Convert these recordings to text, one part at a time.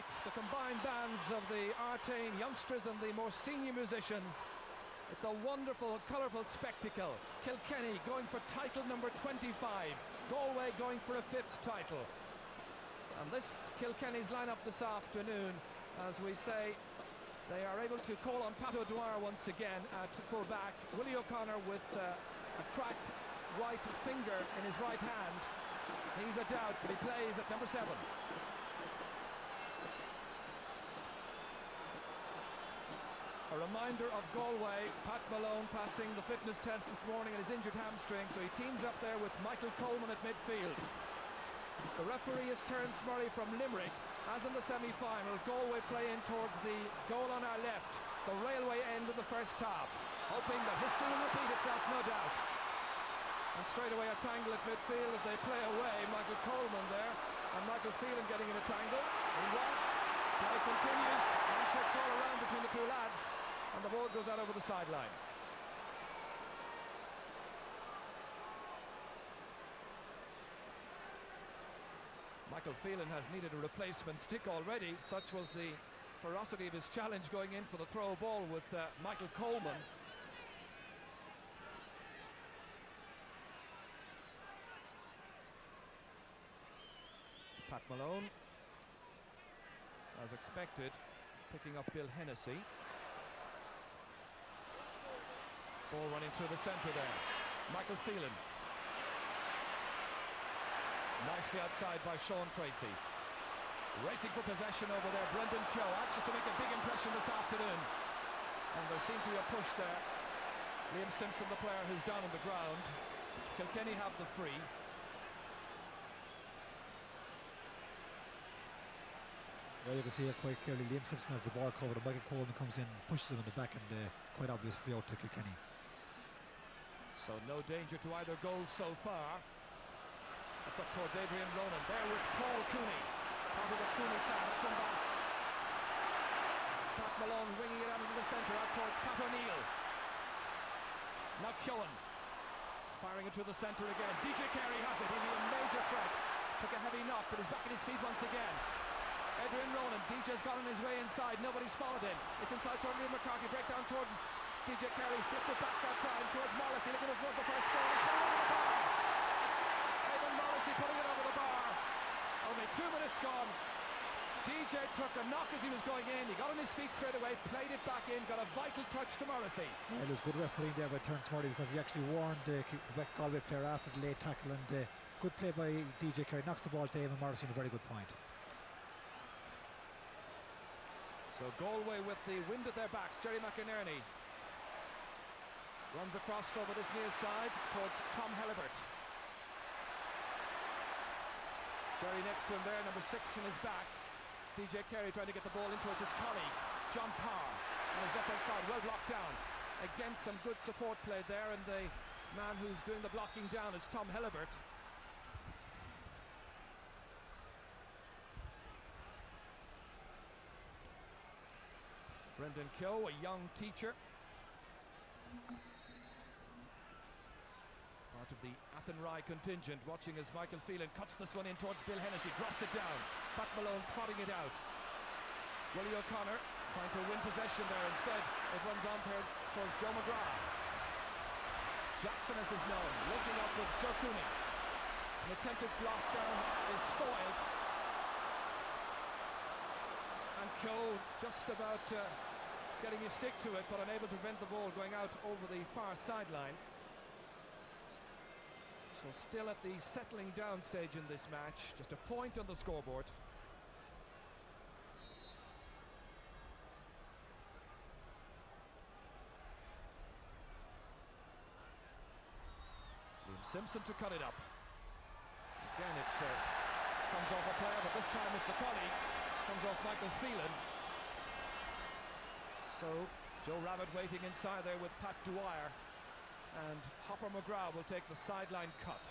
tonight, the combined bands of the Artane youngsters and the more senior musicians. It's a wonderful, colourful spectacle. Kilkenny going for title number 25, Galway going for a 5th title. And this Kilkenny's lineup this afternoon, as we say, they are able to call on Pat O'Dwyer once again at full back. Willie O'Connor with a cracked right finger in his right hand. He's a doubt, but he plays at number 7. A reminder of Galway, Pat Malone passing the fitness test this morning in his injured hamstring, so he teams up there with Michael Coleman at midfield. The referee is Terence Murray from Limerick. As in the semi-final, Galway play in towards the goal on our left, the railway end of the first half, hoping that history will repeat itself, no doubt. And straight away a tangle at midfield as they play away. Michael Coleman there, and Michael Phelan getting in a tangle. Meanwhile, play continues, handshakes all around between the two lads, and the ball goes out over the sideline. Michael Phelan has needed a replacement stick already, such was the ferocity of his challenge going in for the throw ball with Michael Coleman. Pat Malone, as expected, picking up Bill Hennessy. Ball running through the centre there. Michael Phelan. Nicely outside by Sean Tracy. Racing for possession over there, Brendan KEOGH, anxious to make a big impression this afternoon. And there seemed to be a push there. Liam Simpson, the player who's down on the ground. Kilkenny have the free. Well, you can see it quite clearly. Liam Simpson has the ball covered, and Michael Coleman comes in, pushes him in the back, and quite obvious free out to Kilkenny. So no danger to either goal so far. That's up towards Adrian Ronan. There with Paul Cooney. Part of the Cooney clan. That's one back. Pat Malone winging it out into the centre, out towards Pat O'Neill. Now Keough firing it to the centre again. DJ Carey has it. He'll be a major threat. Took a heavy knock, but is back on his feet once again. Adrian Ronan, DJ's got on his way inside, nobody's followed him. It's inside toward Liam McCarthy, break down towards DJ Carey, flipped it back that time towards Morrissey, looking for the first goal. He's putting it over the bar. Evan Morrissey putting it over the bar. Only 2 minutes gone. DJ took a knock as he was going in, he got on his feet straight away, played it back in, got a vital touch to Morrissey. Well, it was good refereeing there by Terence Murray, because he actually warned the Galway player after the late tackle, and good play by DJ Carey, knocks the ball to Eamon Morrissey in a very good point. So Galway with the wind at their backs. Jerry McInerney runs across over this near side towards Tom Helibert. Jerry next to him there, number 6 in his back. DJ Carey trying to get the ball in towards his colleague, John Parr, on his left-hand side, well blocked down. Again, some good support play there, and the man who's doing the blocking down is Tom Helibert. Brendan KEOGH, a young teacher, part of the Athenry contingent, watching as Michael Phelan cuts this one in towards Bill Hennessy, drops it down. Pat Malone prodding it out. Willie O'Connor trying to win possession there. Instead, it runs on towards Joe McGrath. Jackson, as is known, looking up with Joe Cooney. An attempted block down is foiled. And KEOGH just about getting his stick to it, but unable to prevent the ball going out over the far sideline. So still at the settling down stage in this match, just a point on the scoreboard. Liam Simpson to cut it up. Again it comes off a player, but this time it's a colleague. Comes off Michael Phelan. So Joe Rabbitte waiting inside there with Pat Dwyer, and Hopper McGrath will take the sideline cut.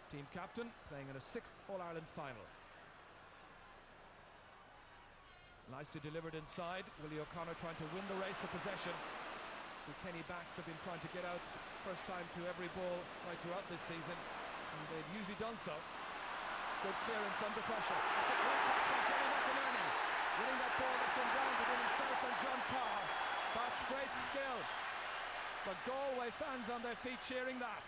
Team captain playing in a 6th All-Ireland final. Nicely delivered inside. Willie O'Connor trying to win the race for possession. The Kenny backs have been trying to get out first time to every ball right throughout this season, and they've usually done so. Good clearance under pressure. It's a great catch by Jerry McInerney. Winning that ball that came down between himself and John Parr. That's great skill. The Galway fans on their feet cheering that.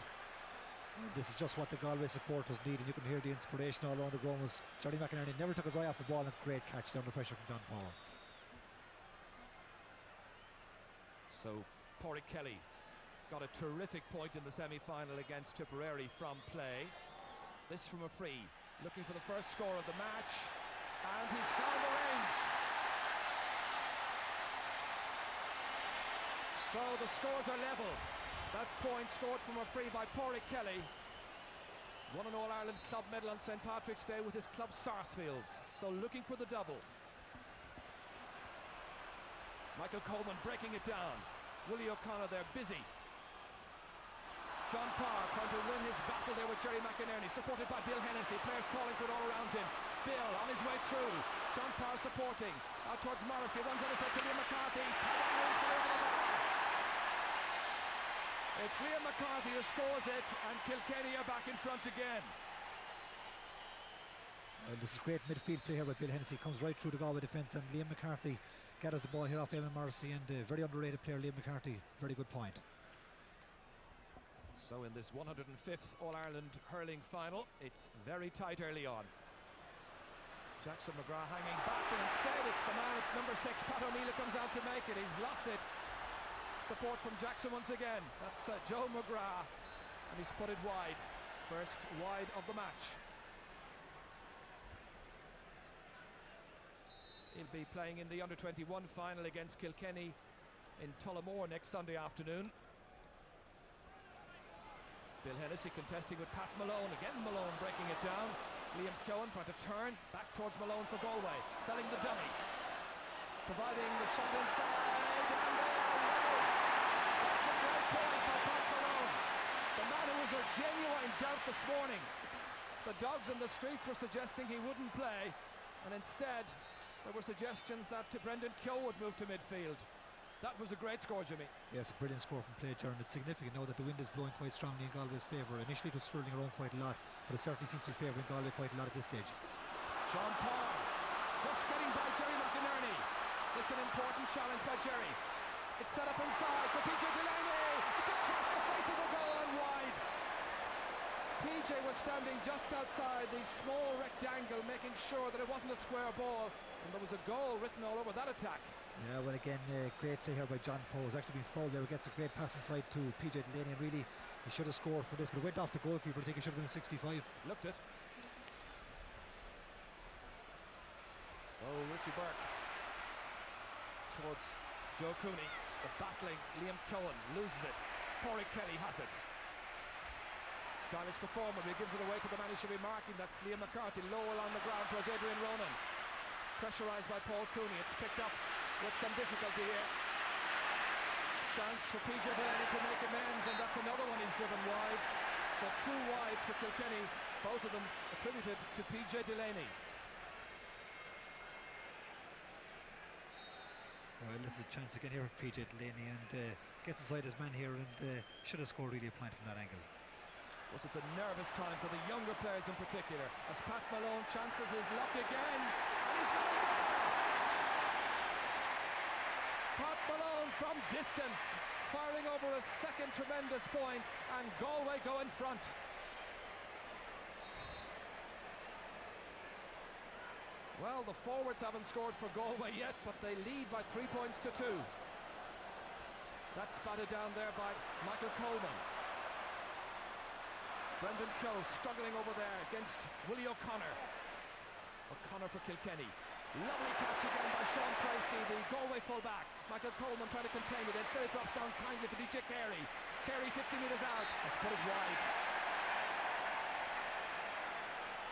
Well, this is just what the Galway supporters need, and you can hear the inspiration all around the ground. Was Jerry McInerney never took his eye off the ball, and a great catch down the pressure from John Parr. So Pádraig Kelly got a terrific point in the semi-final against Tipperary from play. This from a free, looking for the first score of the match, and he's found the range. So the scores are level. That point scored from a free by Pádraig Kelly. Won an All-Ireland club medal on St. Patrick's Day with his club Sarsfields. So looking for the double. Michael Coleman breaking it down. Willie O'Connor there busy. John Parr trying to win his battle there with Jerry McInerney, supported by Bill Hennessy. Players calling for it all around him. Bill on his way through. John Parr supporting. Out towards Morrissey. Runs out of to Liam McCarthy. It's Liam McCarthy who scores it, and Kilkenny are back in front again. This is great midfield play here by Bill Hennessy. Comes right through the Galway defence, and Liam McCarthy gathers the ball here off Eamon Morrissey, and very underrated player Liam McCarthy. Very good point. So in this 105th All-Ireland hurling final, it's very tight early on. Jackson McGrath hanging back, and instead it's the man at number 6, Pat O'Neill, comes out to make it. He's lost it. Support from Jackson once again. That's Joe McGrath, and he's put it wide. First wide of the match. He'll be playing in the under-21 final against Kilkenny in Tullamore next Sunday afternoon. Bill Hennessy contesting with Pat Malone. Again Malone breaking it down. Liam Keough trying to turn back towards Malone for Galway. Selling the dummy. Providing the shot inside. That's a great point by Pat Malone. The man who was a genuine doubt this morning. The dogs in the streets were suggesting he wouldn't play, and instead there were suggestions that Brendan Keough would move to midfield. That was a great score, Jimmy. Yes, a brilliant score from play, Jaron. It's significant now that the wind is blowing quite strongly in Galway's favour. Initially it was swirling around quite a lot, but it certainly seems to be favouring Galway quite a lot at this stage. John Parr just getting by Jerry McInerney. This is an important challenge by Jerry. It's set up inside for PJ Delaney. It's across the face of the goal and wide. PJ was standing just outside the small rectangle, making sure that it wasn't a square ball, and there was a goal written all over that attack. Yeah, well, again, great play here by John Poe. He's actually been fouled there. He gets a great pass inside to PJ Delaney, and really he should have scored for this, but it went off the goalkeeper. I think it should have been a 65. Looked it. So Richie Burke towards Joe Cooney. The battling Liam Keough loses it. Pádraig Kelly has it. Stylish performer, he gives it away to the man who should be marking. That's Liam McCarthy, low along the ground towards Adrian Ronan. Pressurised by Paul Cooney. It's picked up with some difficulty here. Chance for PJ Delaney to make amends, and that's another one he's driven wide. So 2 wides for Kilkenny, both of them attributed to PJ Delaney. Well, this is a chance again here for PJ Delaney, and gets aside his man here, and should have scored really a point from that angle. Well, it's a nervous time for the younger players in particular, as Pat Malone chances his luck again, and he's got it! Pat Malone from distance, firing over a second tremendous point, and Galway go in front. Well, the forwards haven't scored for Galway yet, but they lead by 3 points to 2. That's batted down there by Michael Coleman. Brendan Keough struggling over there against Willie O'Connor. O'Connor for Kilkenny. Lovely catch again by Sean Tracy, the Galway full-back. Michael Coleman trying to contain it. Instead it drops down kindly to DJ Carey. Carey 50 metres out. Has put it wide.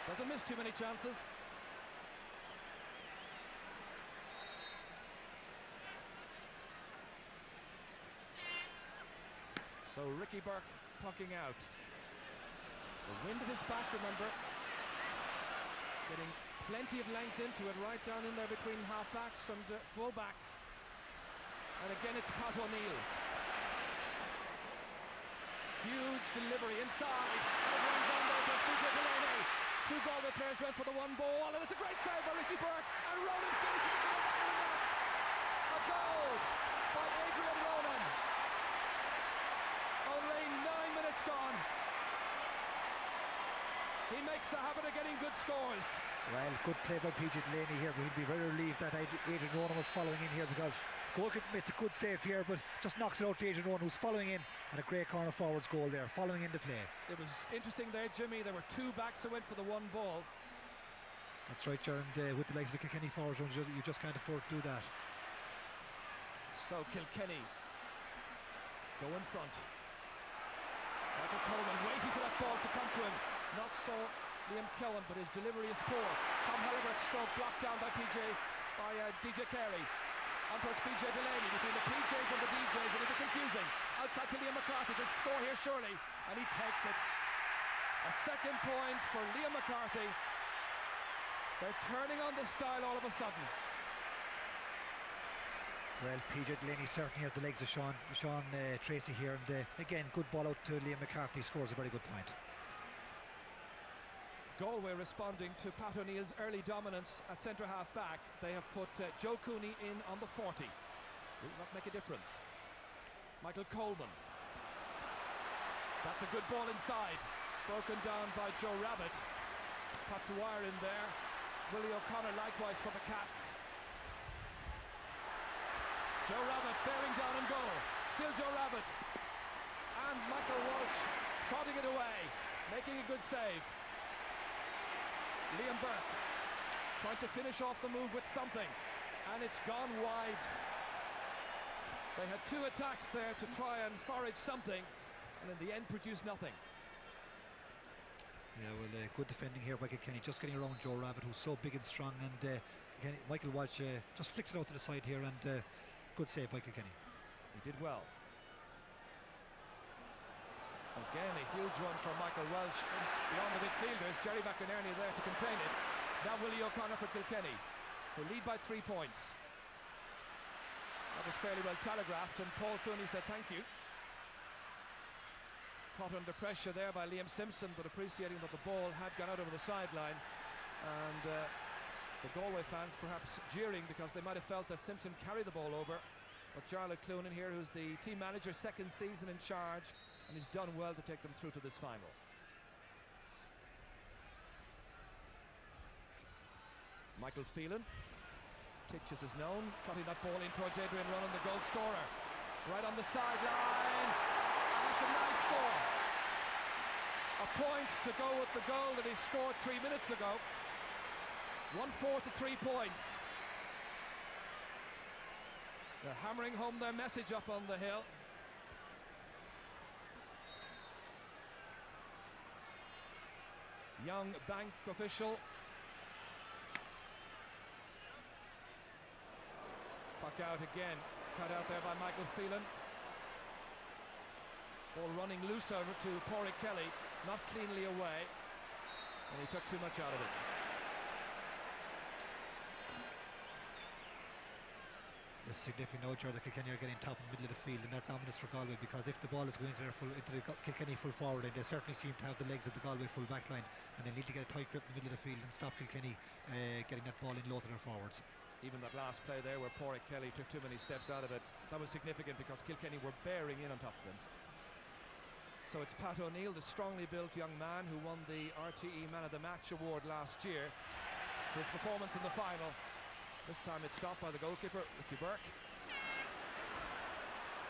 Doesn't miss too many chances. So Ricky Burke pucking out. The wind at his back, remember. Getting plenty of length into it, right down in there between half-backs and full-backs. And again it's Pat O'Neill. Huge delivery inside. And it runs on there to PJ Delaney. Two Galway players went for the one ball, and it's a great save by Richie Burke, and Ronan finishes it in the back of the net. A goal by Adrian Ronan. Only 9 minutes gone. He makes the habit of getting good scores. Well, good play by PJ Delaney here, but he'd be very relieved that Adrian Ronan was following in here, because goalkeeper makes a good save here, but just knocks it out to Adrian Ronan, who's following in, and a great corner forwards goal there, following into play. It was interesting there, Jimmy. There were two backs who went for the one ball. That's right, Sharon. With the likes of the Kilkenny forwards, you just can't afford to do that. So Kilkenny go in front. Michael Coleman waiting for that ball to come to him. Not so Liam Cowan, but his delivery is poor. Tom Halbert stroke blocked down by DJ Carey. On towards PJ Delaney, between the PJs and the DJs, a little confusing. Outside to Liam McCarthy, to score here surely, and he takes it. A second point for Liam McCarthy. They're turning on the style all of a sudden. Well, PJ Delaney certainly has the legs of Sean Tracy here, and again, good ball out to Liam McCarthy, scores a very good point. Galway responding to Pat O'Neill's early dominance at centre half back. They have put Joe Cooney in on the 40. Will not make a difference. Michael Coleman. That's a good ball inside. Broken down by Joe Rabbitte. Pat Dwyer in there. Willie O'Connor likewise for the Cats. Joe Rabbitte bearing down and goal. Still Joe Rabbitte. And Michael Walsh trotting it away, making a good save. Liam Burke trying to finish off the move with something, and it's gone wide. They had two attacks there to try and forage something, and in the end produced nothing. Yeah, well, good defending here by Kilkenny, just getting around Joe Rabbitte, who's so big and strong, and Michael Walsh just flicks it out to the side here, and good save by Kilkenny. He did well. Again, a huge run from Michael Walsh beyond the midfielders. Jerry McInerney there to contain it. Now Willie O'Connor for Kilkenny, who lead by 3 points. That was fairly well telegraphed, and Paul Cooney said thank you. Caught under pressure there by Liam Simpson, but appreciating that the ball had gone out over the sideline, and the Galway fans perhaps jeering because they might have felt that Simpson carried the ball over. But JARLATH CLOONAN here, who's the team manager, second season in charge, and he's done well to take them through to this final. Michael Phelan, Titches is known, cutting that ball in towards Adrian Ronan, the goal scorer. Right on the sideline, and that's a nice score. A point to go with the goal that he scored 3 minutes ago. 1-4 to 3 points. They're hammering home their message up on the hill. Young bank official. Puck out again. Cut out there by Michael Phelan. Ball running loose over to Pádraig Kelly. Not cleanly away. And he took too much out of it. It's significant now, that Kilkenny are getting top in the middle of the field, and that's ominous for Galway, because if the ball is going into the Kilkenny full forward, and they certainly seem to have the legs of the Galway full back line, and they need to get a tight grip in the middle of the field and stop Kilkenny getting that ball in low to their forwards. Even that last play there where Pádraig Kelly took too many steps out of it, that was significant because Kilkenny were bearing in on top of them. So it's Pat O'Neill, the strongly built young man who won the RTE Man of the Match award last year for his performance in the final. This time it's stopped by the goalkeeper, Richie Burke.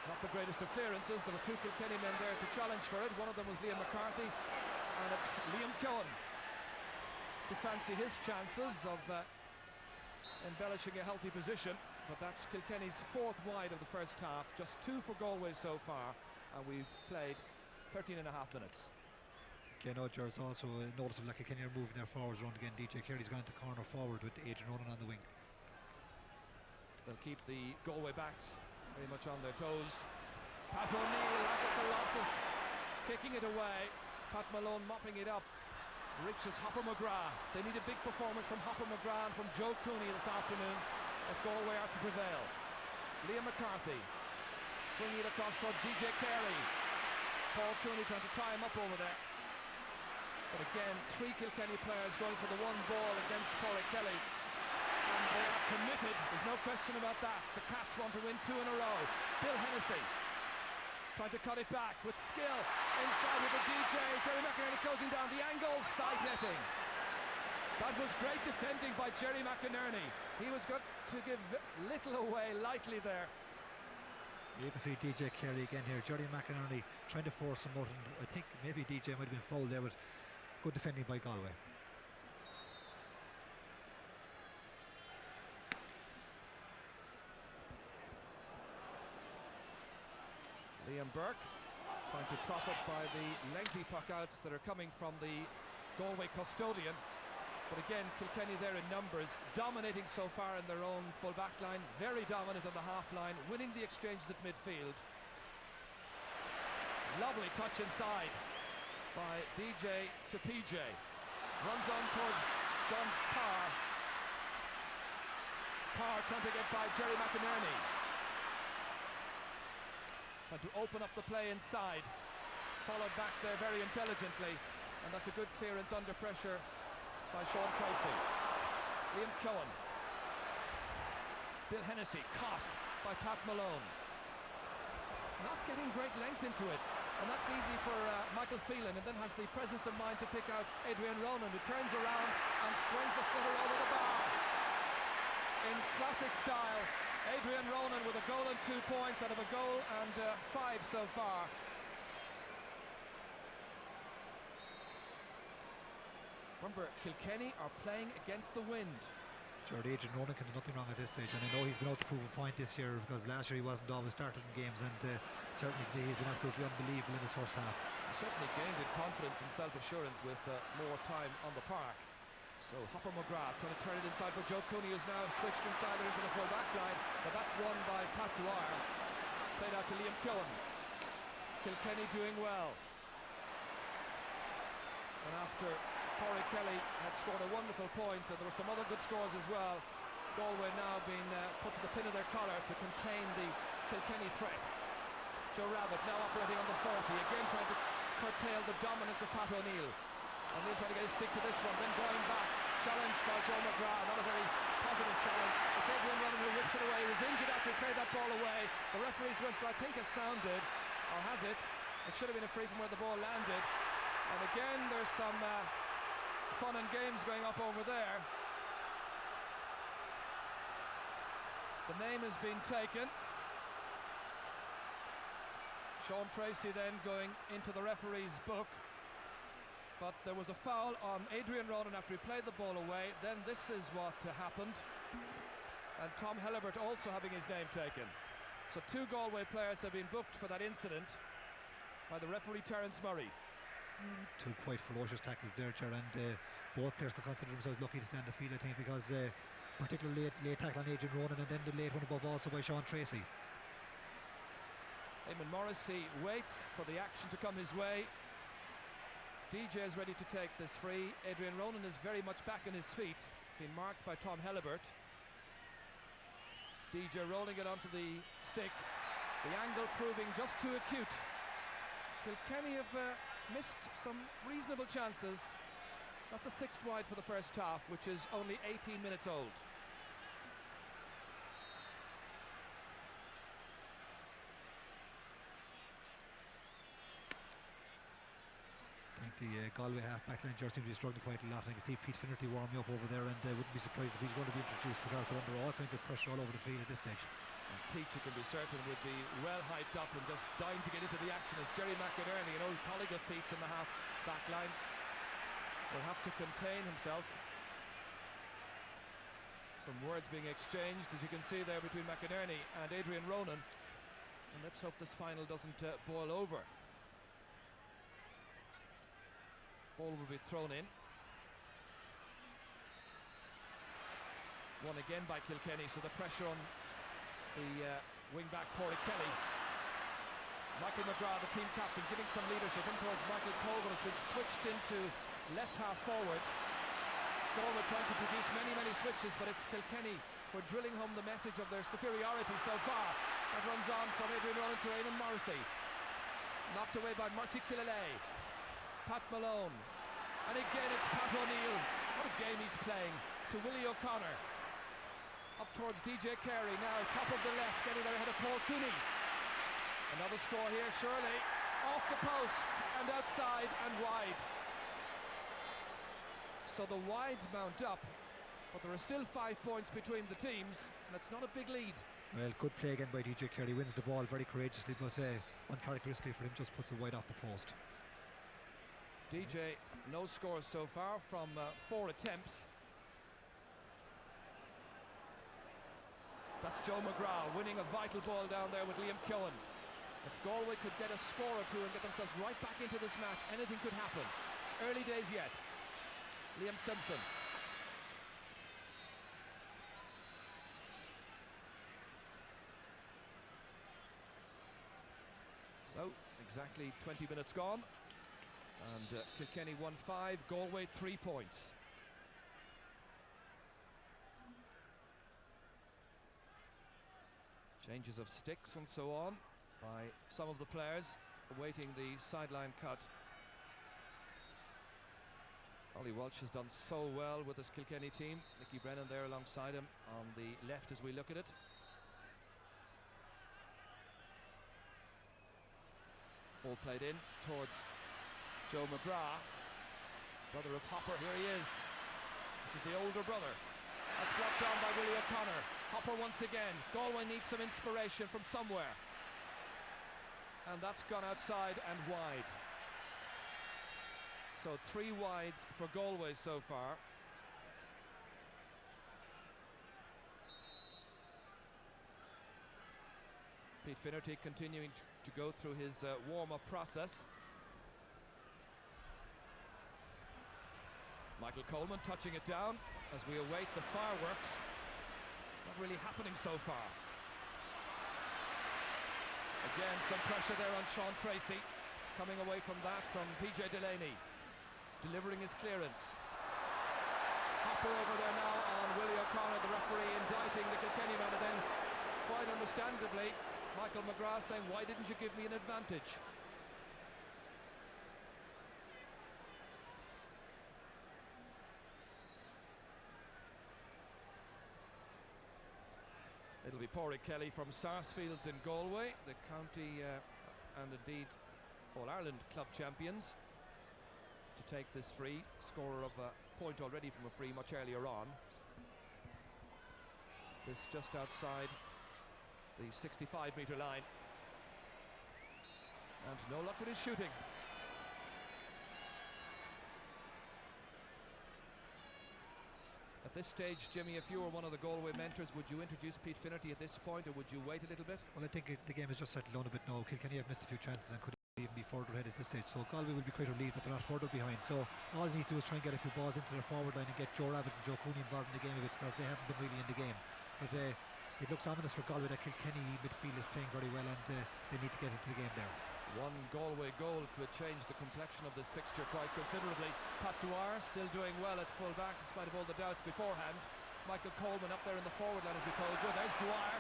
Not the greatest of clearances. There were two Kilkenny men there to challenge for it. One of them was Liam McCarthy, and it's Liam Cowan to fancy his chances of embellishing a healthy position. But that's Kilkenny's fourth wide of the first half. Just 2 for Galway so far, and we've played 13 and a half minutes. Again, Odger's also noticeable that Kilkenny are moving their forwards around again. DJ Carey's gone into corner forward with Adrian Ronan on the wing. They'll keep the Galway backs very much on their toes. Pat O'Neill like a colossus, kicking it away. Pat Malone mopping it up. Reaches Hopper McGrath. They need a big performance from Hopper McGrath and from Joe Cooney this afternoon if Galway are to prevail. Liam McCarthy swinging it across towards DJ Carey. Paul Cooney trying to tie him up over there. But again, 3 Kilkenny players going for the one ball against Kelly. And they are committed, there's no question about that. The Cats want to win 2 in a row. Bill Hennessy trying to cut it back with skill. Inside with the DJ. Jerry McInerney closing down the angle. Side netting. That was great defending by Jerry McInerney. He was got to give little away lightly there. You can see DJ Carey again here. Jerry McInerney trying to force him out, and I think maybe DJ might have been fouled there, but good defending by Galway. Liam Burke trying to profit by the lengthy puck outs that are coming from the Galway custodian. But again, Kilkenny there in numbers, dominating so far in their own full back line, very dominant on the half line, winning the exchanges at midfield. Lovely touch inside by DJ to PJ. Runs on towards John Parr. Parr trying to get by Jerry McInerney. Trying to open up the play inside. Followed back there very intelligently. And that's a good clearance under pressure by Sean Tracy. Liam Cohen. Bill Hennessy caught by Pat Malone. Not getting great length into it. And that's easy for Michael Phelan, and then has the presence of mind to pick out Adrian Ronan, who turns around and swings the sliotar over the bar. In classic style, Adrian Ronan with a goal and 2 points out of a goal and 5 so far. Remember, Kilkenny are playing against the wind. Sure, Adrian Ronan can do nothing wrong at this stage, and I know he's been out to prove a point this year, because last year he wasn't always starting games, and certainly he's been absolutely unbelievable in his first half. He certainly gained in confidence and self-assurance with more time on the park. So Hopper McGrath trying to turn it inside for Joe Cooney, who's now switched inside into the full back line, but that's won by Pat Dwyer. Played out to Liam Cohen. Kilkenny doing well. And after Corey Kelly had scored a wonderful point, and there were some other good scores as well, Galway now being put to the pin of their collar to contain the Kilkenny threat. Joe Rabbitte now operating on the 40, again trying to curtail the dominance of Pat O'Neill. O'Neill trying to get a stick to this one, then going back, challenged by Joe McGrath, not a very positive challenge. It's Adrian Ronan who whips it away. He was injured after he played that ball away. The referee's whistle, I think, has sounded, or has it? It should have been a free from where the ball landed. And again, there's some fun and games going up over there. The name has been taken. Sean Tracy then going into the referee's book. But there was a foul on Adrian Ronan after he played the ball away. Then this is what happened. And Tom Hellebert also having his name taken. So 2 Galway players have been booked for that incident by the referee Terence Murray. 2 quite ferocious tackles there, Ger, and both players could consider themselves lucky to stay on the field, I think, because particularly late tackle on Adrian Ronan, and then the late one above also by Sean Tracy. Eamon Morrissey waits for the action to come his way. DJ is ready to take this free. Adrian Ronan is very much back on his feet, being marked by Tom Hellebert. DJ rolling it onto the stick. The angle proving just too acute. Kilkenny have missed some reasonable chances. That's a 6th wide for the first half, which is only 18 minutes old. I think the Galway half-back line just seem to be struggling quite a lot. I can see Pete Finnerty warming up over there, and wouldn't be surprised if he's going to be introduced, because they're under all kinds of pressure all over the field at this stage. And Pete, you can be certain, would be well hyped up and just dying to get into the action, as Jerry McInerney, an old colleague of Pete's in the half-back line, will have to contain himself. Some words being exchanged, as you can see there, between McInerney and Adrian Ronan. And let's hope this final doesn't boil over. Ball will be thrown in. One again by Kilkenny, so the pressure on the wing-back Pádraig Kelly. Michael McGrath, the team captain, giving some leadership in towards Michael Colgan, has been switched into left half forward. Galway trying to produce many switches, but it's Kilkenny who are drilling home the message of their superiority so far. That runs on from Adrian Ronan to Eamon Morrissey. Knocked away by Marty Killalay. Pat Malone And again it's Pat O'Neill. What a game he's playing. To Willie O'Connor. Up towards DJ Carey now, top of the left, getting there ahead of Paul Cooney. Another score here, surely. Off the post and outside and wide. So the wides mount up, but there are still 5 points between the teams, and it's not a big lead. Well, good play again by DJ Carey. Wins the ball very courageously, but uncharacteristically for him, just puts it wide off the post. DJ, no scores so far from 4 attempts. That's Joe McGrath winning a vital ball down there with Liam Keown. If Galway could get a score or two and get themselves right back into this match, anything could happen. It's early days yet. Liam Simpson. So, exactly 20 minutes gone. And Kilkenny 1-5, Galway 3 points. Changes of sticks and so on by some of the players awaiting the sideline cut. Ollie Walsh has done so well with this Kilkenny team. Nicky Brennan there alongside him on the left as we look at it. Ball played in towards Joe McGrath, brother of Hopper. Here he is. This is the older brother. That's blocked down by Willie O'Connor. Hopper once again. Galway needs some inspiration from somewhere. And that's gone outside and wide. So 3 wides for Galway so far. Pete Finnerty continuing to go through his warm-up process. Michael Coleman touching it down as we await the fireworks. Not really happening so far. Again, some pressure there on Sean Tracy. Coming away from that from PJ Delaney. Delivering his clearance. Hopper over there now on Willie O'Connor, the referee indicting the Kilkenny man, and then, quite understandably, Michael McGrath saying, why didn't you give me an advantage? It'll be Pádraig Kelly from Sarsfields in Galway, the county and indeed All-Ireland club champions, to take this free. Scorer of a point already from a free much earlier on. This just outside the 65-metre line. And no luck with his shooting. At this stage, Jimmy, if you were one of the Galway mentors, would you introduce Pete Finnerty at this point, or would you wait a little bit? Well, I think the game has just settled down a bit now. Kilkenny have missed a few chances and could even be further ahead at this stage, so Galway will be quite relieved that they're not further behind. So all they need to do is try and get a few balls into their forward line and get Joe Rabbitte and Joe Cooney involved in the game a bit, because they haven't been really in the game. But it looks ominous for Galway that Kilkenny midfield is playing very well, and they need to get into the game there. One Galway goal could change the complexion of this fixture quite considerably. Pat Dwyer still doing well at full back in spite of all the doubts beforehand. Michael Coleman up there in the forward line, as we told you. There's Dwyer.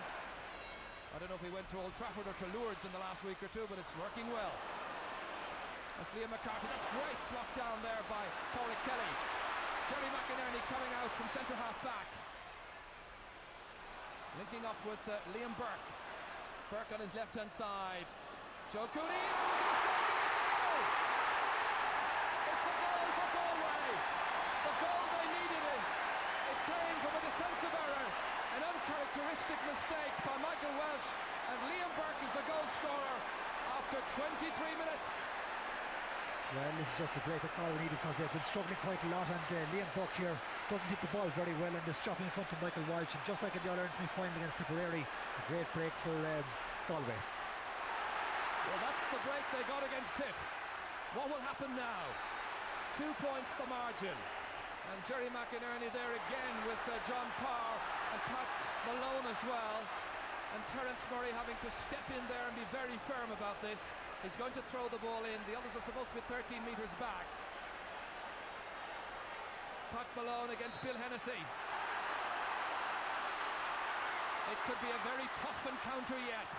I don't know if he went to Old Trafford or to Lourdes in the last week or two, but it's working well. That's Liam McCarthy. That's great block down there by Pádraig Kelly. Jerry McInerney coming out from centre half back, linking up with Liam Burke. Burke on his left hand side. Joe Cooney. It's a goal for Galway. The goal they needed. It came from a defensive error, an uncharacteristic mistake by Michael Welsh, and Liam Burke is the goal scorer after 23 minutes. Well, this is just a break that Galway needed, because they've been struggling quite a lot, and Liam Burke here doesn't hit the ball very well and is dropping in front of Michael Walsh, and just like in the All-Ireland semi-final against Tipperary, a great break for Galway. Well, that's the break they got against Tip. What will happen now? 2 points the margin. And Jerry McInerney there again with John Parr and Pat Malone as well. And Terence Murray having to step in there and be very firm about this. He's going to throw the ball in. The others are supposed to be 13 metres back. Pat Malone against Bill Hennessy. It could be a very tough encounter yet.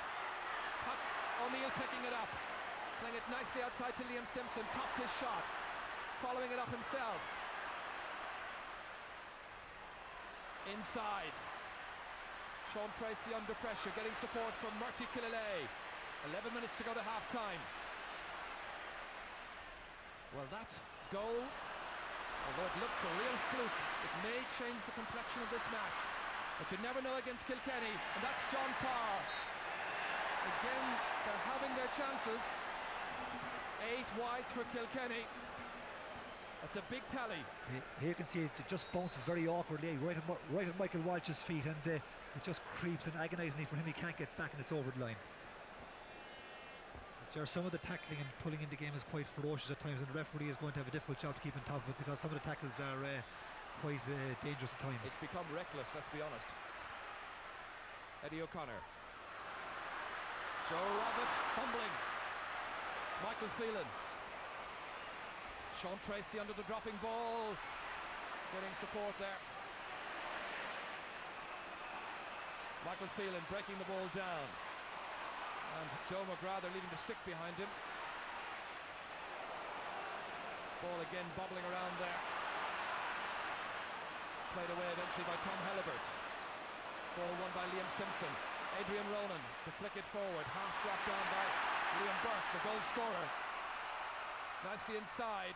Pat O'Neill picking it up, playing it nicely outside to Liam Simpson. Topped his shot, following it up himself. Inside. Sean Tracy under pressure, getting support from Murty Killalay. 11 minutes to go to half-time. Well, that goal, although it looked a real fluke, it may change the complexion of this match. But you never know against Kilkenny, and that's John Parr. Again, they're having their chances. 8 wides for Kilkenny. That's a big tally. Here you can see it just bounces very awkwardly right at Michael Walsh's feet, and it just creeps, and agonisingly for him, he can't get back, and it's over the line. Some of the tackling and pulling in the game is quite ferocious at times, and the referee is going to have a difficult job to keep on top of it, because some of the tackles are quite dangerous at times. It's become reckless, let's be honest. Eddie O'Connor. Joe Rabbitte fumbling. Michael Phelan. Sean Tracy under the dropping ball. Getting support there. Michael Phelan breaking the ball down. And Joe McGrath, they're leaving the stick behind him. Ball again bobbling around there. Played away eventually by Tom Helibert. Ball won by Liam Simpson. Adrian Ronan to flick it forward. Half brought down by Liam Burke, the goal scorer. Nicely inside.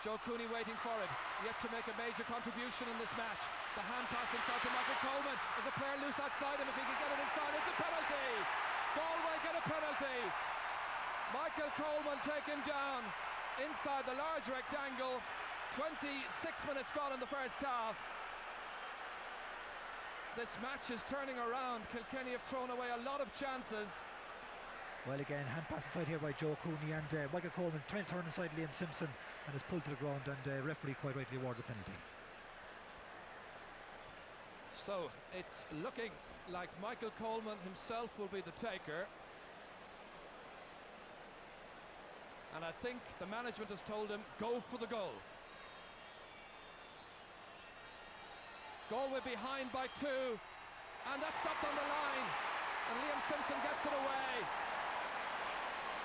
Joe Cooney waiting for it. Yet to make a major contribution in this match. The hand pass inside to Michael Coleman. There's a player loose outside him. If he can get it inside, it's a penalty. Galway get a penalty. Michael Coleman taken down inside the large rectangle. 26 minutes gone in the first half. This match is turning around. Kilkenny have thrown away a lot of chances. Well, again, hand pass inside here by Joe Cooney, and Michael Coleman trying to turn inside Liam Simpson, and is pulled to the ground, and referee quite rightly awards a penalty. So it's looking like Michael Coleman himself will be the taker, and I think the management has told him go for the goal. Galway behind by 2, and that's stopped on the line, and Liam Simpson gets it away.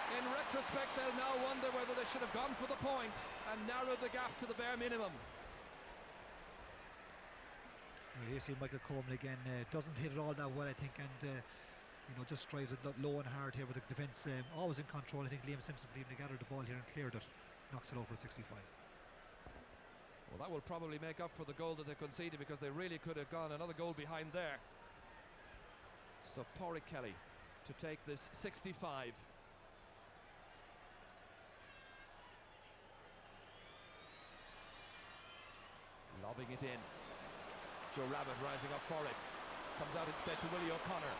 In retrospect, they'll now wonder whether they should have gone for the point and narrowed the gap to the bare minimum. Well, here you see Michael Coleman again, doesn't hit it all that well, I think, and you know, just drives it low and hard here with the defence always in control. I think Liam Simpson could even have gathered the ball here and cleared it. Knocks it over 65. Well, that will probably make up for the goal that they conceded, because they really could have gone another goal behind there. So Pádraig Kelly to take this 65. Lobbing it in. Joe Rabbitte rising up for it. Comes out instead to Willie O'Connor.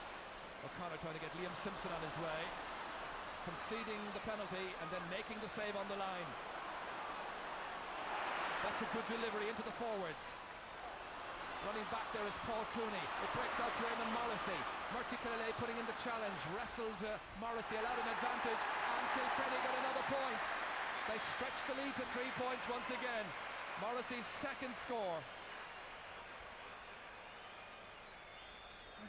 O'Connor trying to get Liam Simpson on his way. Conceding the penalty and then making the save on the line. That's a good delivery into the forwards. Running back there is Paul Cooney. It breaks out to Eamon Morrissey. Murty Killalay putting in the challenge. Wrestled Morrissey, allowed an advantage, and Kilkenny got another point. They stretch the lead to 3 points once again. Morrissey's second score.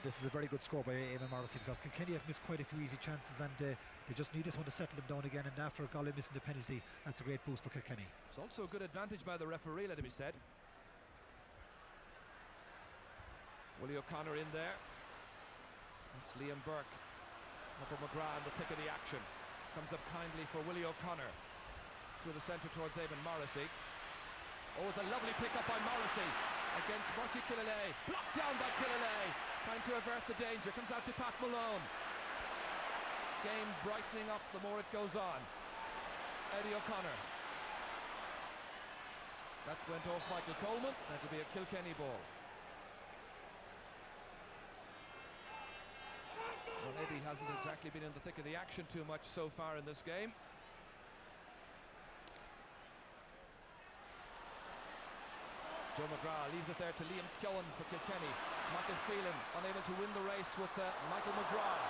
This is a very good score by Eamon Morrissey, because Kilkenny have missed quite a few easy chances, and they just need this one to settle them down again, and after Galway missing the penalty, that's a great boost for Kilkenny. It's also a good advantage by the referee, let it be said. Willie O'Connor in there. It's Liam Burke. Upper McGrath in the thick of the action. Comes up kindly for Willie O'Connor. Through the centre towards Eamon Morrissey. Oh, it's a lovely pick-up by Morrissey against Murty Killalay. Blocked down by Killalay. Trying to avert the danger. Comes out to Pat Malone. Game brightening up the more it goes on. Eddie O'Connor. That went off Michael Coleman. That'll be a Kilkenny ball. Well, Eddie hasn't exactly been in the thick of the action too much so far in this game. Joe McGrath leaves it there to Liam Keown for Kilkenny. Michael Phelan unable to win the race with Michael McGrath.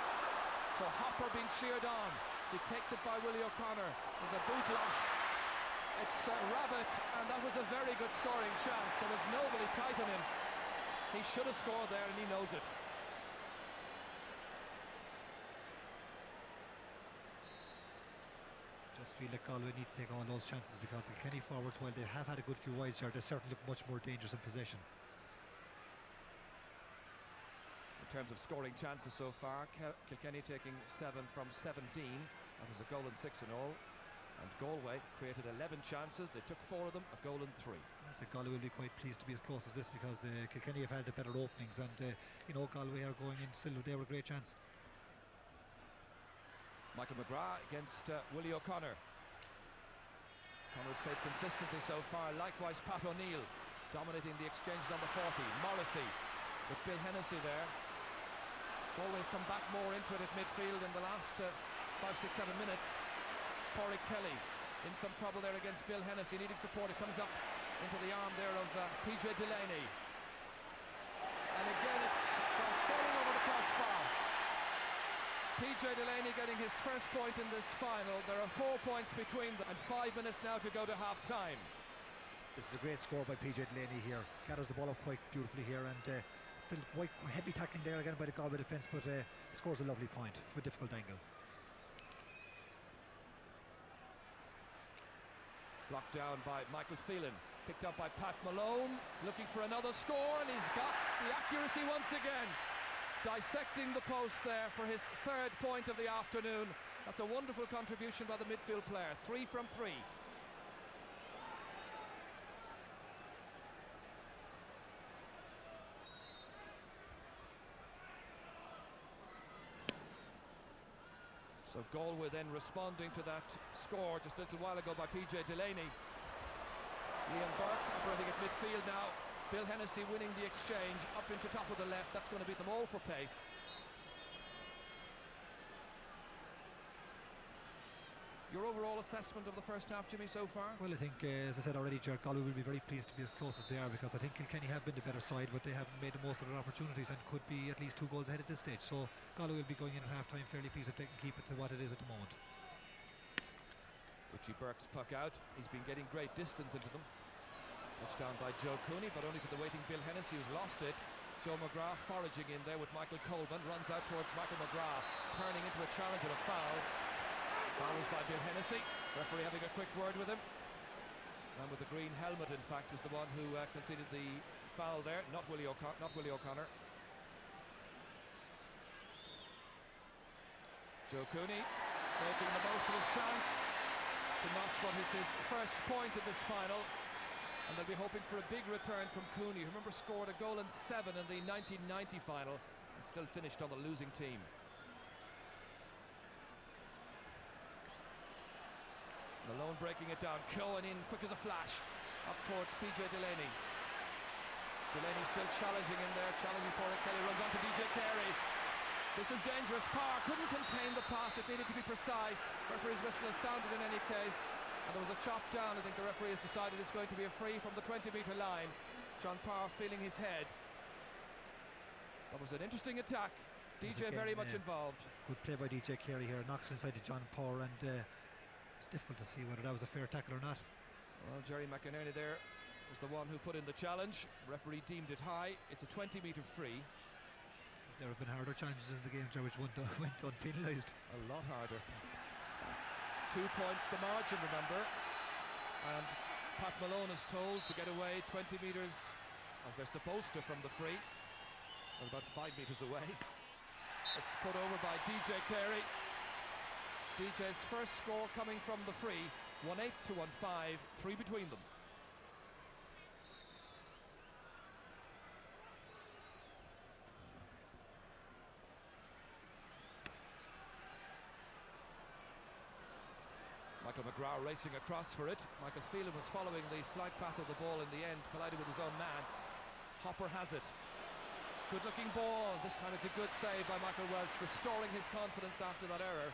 So Hopper being cheered on. He takes it by Willie O'Connor. There's a boot lost. It's Rabbitte, and that was a very good scoring chance. There was nobody tight on him. He should have scored there, and he knows it. Just feel like Galway need to take on those chances, because the Kilkenny forwards, while they have had a good few wides here, they certainly look much more dangerous in possession. In terms of scoring chances so far, Kilkenny taking 7 from 17. That was a goal and 6 in all. And Galway created 11 chances. They took 4 of them, a goal and 3. I think Galway will be quite pleased to be as close as this, because Kilkenny have had the better openings, and you know, Galway are going in still. They were a great chance. Michael McGrath against Willie O'Connor. O'Connor's played consistently so far. Likewise, Pat O'Neill dominating the exchanges on the 40. Morrissey with Bill Hennessy there. Galway come back more into it at midfield in the last 5, 6, 7 minutes. Pádraig Kelly in some trouble there against Bill Hennessy, needing support. It comes up into the arm there of PJ Delaney. And again it's gone sailing over the crossbar. PJ Delaney getting his first point in this final. There are 4 points between them, and 5 minutes now to go to half-time. This is a great score by PJ Delaney here. Gathers the ball up quite beautifully here, and still quite heavy tackling there again by the Galway defence, but scores a lovely point from a difficult angle. Blocked down by Michael Phelan, picked up by Pat Malone, looking for another score, and he's got the accuracy once again. Dissecting the post there for his 3rd point of the afternoon. That's a wonderful contribution by the midfield player. 3 from 3. So Galway then responding to that score just a little while ago by PJ Delaney. Liam Burke operating at midfield now. Bill Hennessy winning the exchange up into top of the left. That's going to beat them all for pace. Your overall assessment of the first half, Jimmy, so far? Well, I think, as I said already, Ger, Galway will be very pleased to be as close as they are, because I think Kilkenny have been the better side, but they haven't made the most of their opportunities and could be at least 2 goals ahead at this stage. So Galway will be going in at half-time fairly pleased if they can keep it to what it is at the moment. Richie Burke's puck out. He's been getting great distance into them. Touchdown by Joe Cooney, but only to the waiting Bill Hennessy, who's lost it. Joe McGrath foraging in there with Michael Coleman, runs out towards Michael McGrath, turning into a challenge and a foul. Foul was by Bill Hennessy. Referee having a quick word with him. And with the green helmet, in fact, was the one who conceded the foul there, not Willie O'Connor. Joe Cooney making the most of his chance to notch what is his first point in this final. And they'll be hoping for a big return from Cooney, who remember scored a goal and 7 in the 1990 final and still finished on the losing team. Malone breaking it down, Cohen in quick as a flash up towards PJ Delaney. Delaney still challenging in there, challenging Pádraig Kelly, runs on to DJ Carey. This is dangerous. Parr couldn't contain the pass, it needed to be precise. Referee's whistle has sounded in any case, and there was a chop down. I think the referee has decided it's going to be a free from the 20-metre line. John Parr feeling his head. That was an interesting attack. DJ again, very much involved. Good play by DJ Carey here, knocks inside to John Parr, and it's difficult to see whether that was a fair tackle or not. Well, Jerry McInerney there was the one who put in the challenge. Referee deemed it high. It's a 20-metre free. There have been harder challenges in the game, which went unpenalised. A lot harder. 2 points the margin, remember. And Pat Malone is told to get away 20 metres, as they're supposed to, from the free. Well, about 5 metres away. It's put over by DJ Carey. DJ's first score coming from the free. 1-8 to 1-5, 3 between them. Michael McGrath racing across for it. Michael Phelan was following the flight path of the ball in the end, collided with his own man. Hopper has it. Good looking ball. This time it's a good save by Michael Welch, restoring his confidence after that error.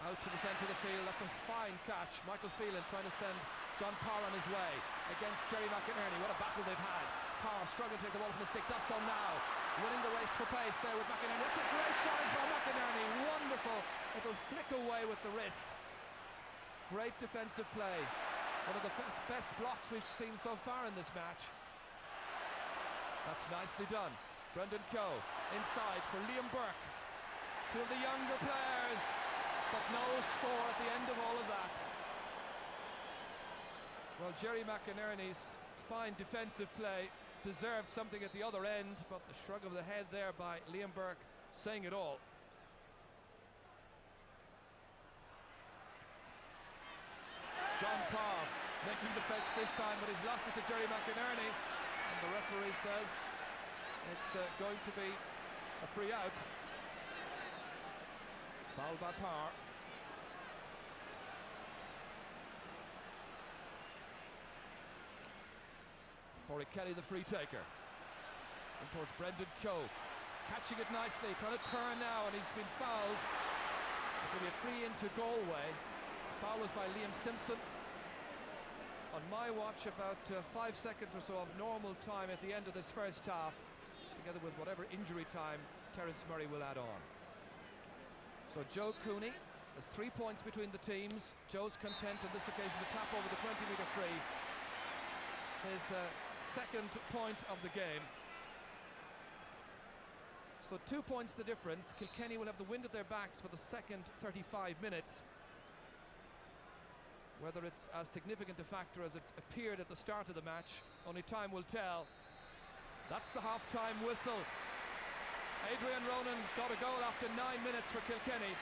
Out to the centre of the field. That's a fine catch. Michael Phelan trying to send John Parr on his way against Jerry McInerney. What a battle they've had. Parr struggling to take the ball from the stick. Does so now. Winning the race for pace there with McInerney. That's a great challenge by McInerney. Wonderful. It'll flick away with the wrist. Great defensive play. One of the best blocks we've seen so far in this match. That's nicely done. Brendan Keogh inside for Liam Burke. Two of the younger players but no score at the end of all of that. Well, Jerry McInerney's fine defensive play deserved something at the other end, but the shrug of the head there by Liam Burke saying it all. John Parr making the fetch this time, but he's lost it to Jerry McInerney, and the referee says it's going to be a free out. Foul by Parr. Rory Kelly, the free taker. And towards Brendan KEOGH. Catching it nicely, trying to turn now, and he's been fouled. It'll be a free into Galway. The foul was by Liam Simpson. On my watch, about 5 seconds or so of normal time at the end of this first half, together with whatever injury time Terence Murray will add on. So Joe Cooney, there's 3 points between the teams. Joe's content on this occasion to tap over the 20-metre free. His second point of the game. So 2 points the difference. Kilkenny will have the wind at their backs for the second 35 minutes. Whether it's as significant a factor as it appeared at the start of the match, only time will tell. That's the half-time whistle. Adrian Ronan got a goal after 9 minutes for Kilkenny.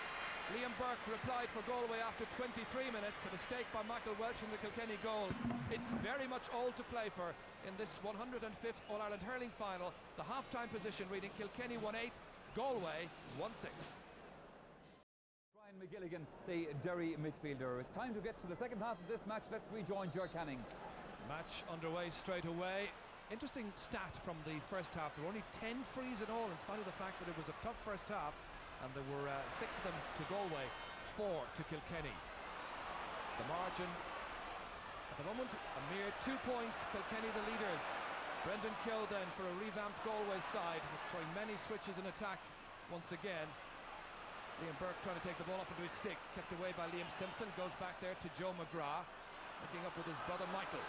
Liam Burke replied for Galway after 23 minutes. A mistake by Michael Welch in the Kilkenny goal. It's very much all to play for in this 105th All-Ireland Hurling final. The half-time position reading Kilkenny 1-8, Galway 1-6. Brian McGilligan, the Derry midfielder. It's time to get to the second half of this match. Let's rejoin Ger Canning. Match underway straight away. Interesting stat from the first half. There were only 10 frees in all, in spite of the fact that it was a tough first half, and there were 6 of them to Galway, 4 to Kilkenny. The margin at the moment, a mere 2 points. Kilkenny the leaders. Brendan KEOGH then for a revamped Galway side, throwing many switches in attack once again. Liam Burke trying to take the ball up into his stick, kept away by Liam Simpson. Goes back there to Joe McGrath, looking up with his brother Michael.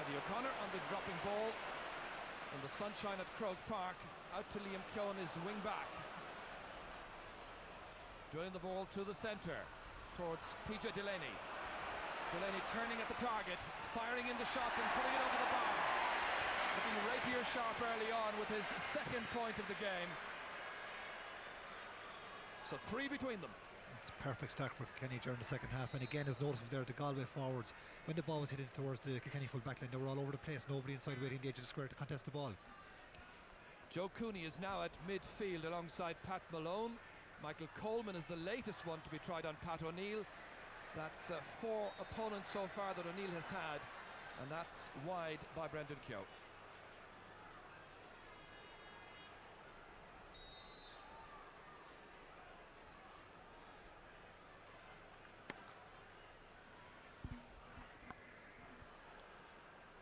Eddie O'Connor on the dropping ball in the sunshine at Croke Park. Out to Liam KEOGH, his wing back. Drilling the ball to the centre towards PJ Delaney. Delaney turning at the target, firing in the shot and putting it over the bar. Looking rapier sharp early on with his second point of the game. So 3 between them. It's a perfect start for Kilkenny during the second half, and again, as noticeable there, the Galway forwards, when the ball was heading towards the Kilkenny full back line, they were all over the place, nobody inside waiting the edge of the square to contest the ball. Joe Cooney is now at midfield alongside Pat Malone. Michael Coleman is the latest one to be tried on Pat O'Neill. That's 4 opponents so far that O'Neill has had, and that's wide by Brendan KEOGH.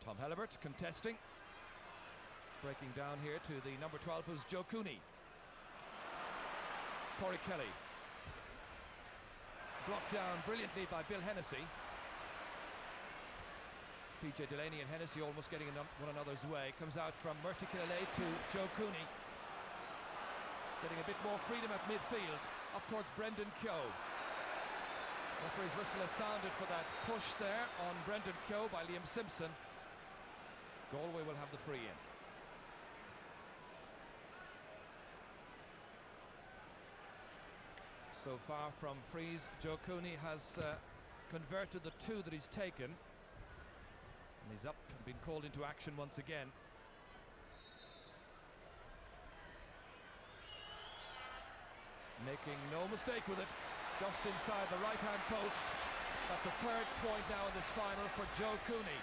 Tom Helibert contesting. Breaking down here to the number 12, who's Joe Cooney. Rory Kelly. Blocked down brilliantly by Bill Hennessy. PJ Delaney and Hennessy almost getting in one another's way. Comes out from Murty Killalay to Joe Cooney. Getting a bit more freedom at midfield. Up towards Brendan KEOGH. Referee's whistle has sounded for that push there on Brendan KEOGH by Liam Simpson. Galway will have the free in. So far from frees, Joe Cooney has converted the 2 that he's taken. And he's up and been called into action once again. Making no mistake with it, just inside the right-hand post. That's a 3rd point now in this final for Joe Cooney.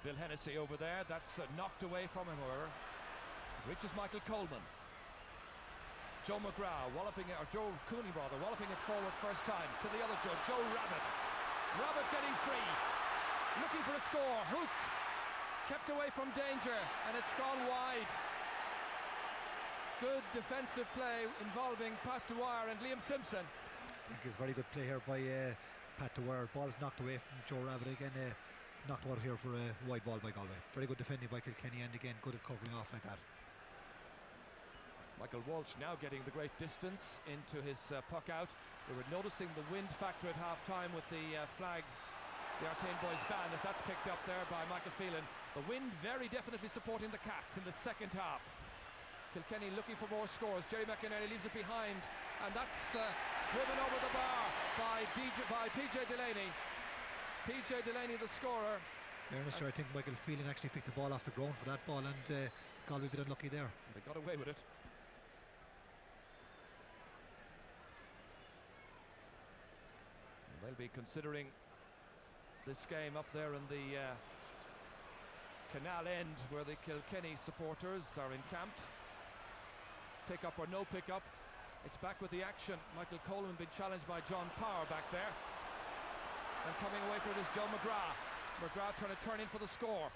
Bill Hennessy over there, that's knocked away from him, however. It reaches Michael Coleman. Joe McGrath walloping it, or Joe Cooney rather, walloping it forward first time to the other Joe, Joe Rabbitte. Rabbitte getting free, looking for a score, hooked, kept away from danger, and it's gone wide. Good defensive play involving Pat Dwyer and Liam Simpson. I think it's very good play here by Pat Dwyer. Ball is knocked away from Joe Rabbitte again. Knocked out here for a wide ball by Galway. Very good defending by Kilkenny, and again good at covering off like that. Michael Walsh now getting the great distance into his puck out. We were noticing the wind factor at half-time with the flags, the Artane boys band, as that's picked up there by Michael Phelan. The wind very definitely supporting the Cats in the second half. Kilkenny looking for more scores. Jerry McInerney leaves it behind, and that's driven over the bar by PJ Delaney. PJ Delaney, the scorer. Fairness, I think Michael Phelan actually picked the ball off the ground for that ball, and Galway a bit unlucky there. They got away with it. They'll be considering this game up there in the canal end where the Kilkenny supporters are encamped. Pick up or no pick up. It's back with the action. Michael Coleman being challenged by John Power back there. And coming away for it is Joe McGrath. McGrath trying to turn in for the score.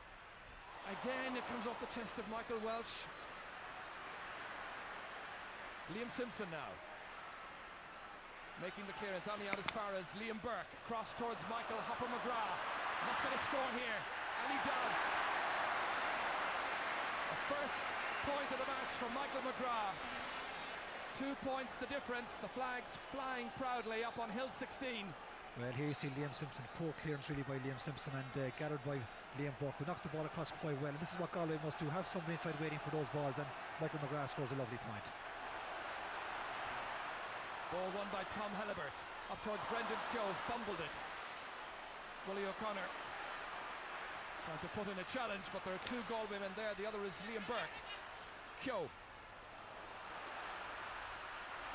Again, it comes off the chest of Michael Welsh. Liam Simpson now. Making the clearance, only out as far as Liam Burke. Cross towards Michael Hopper McGrath. Must get a score here, and he does. The first point of the match for Michael McGrath. 2 points the difference. The flags flying proudly up on Hill 16. Well, here you see Liam Simpson, poor clearance really by Liam Simpson, and gathered by Liam Burke, who knocks the ball across quite well. And this is what Galway must do, have somebody inside waiting for those balls, and Michael McGrath scores a lovely point. Ball won by Tom Helibert. Up towards Brendan KEOGH, fumbled it. Willie O'Connor trying to put in a challenge, but there are two Galway men there. The other is Liam Burke. KEOGH.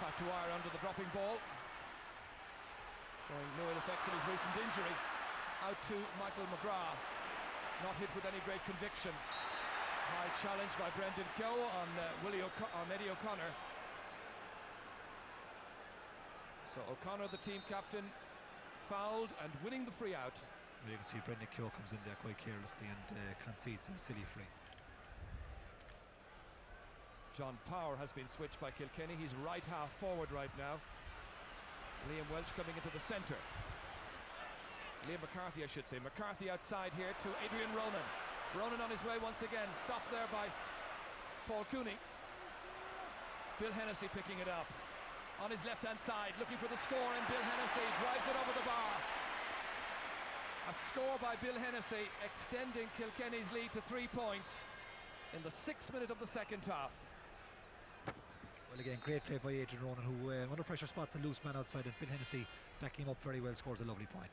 Pat Dwyer under the dropping ball. Showing no ill effects of his recent injury. Out to Michael McGrath. Not hit with any great conviction. High challenge by Brendan KEOGH on Eddie O'Connor. So O'Connor, the team captain, fouled and winning the free out. You can see Brendan KEOGH comes in there quite carelessly and concedes a silly free. John Power has been switched by Kilkenny. He's right half forward right now. Liam Welch coming into the centre. Liam McCarthy, I should say. McCarthy outside here to Adrian Ronan. Ronan on his way once again. Stopped there by Paul Cooney. Bill Hennessy picking it up. On his left-hand side, looking for the score, and Bill Hennessy drives it over the bar. A score by Bill Hennessy, extending Kilkenny's lead to 3 points in the 6th minute of the second half. Well, again, great play by Adrian Ronan, who under pressure spots a loose man outside, and Bill Hennessy backing him up very well, scores a lovely point.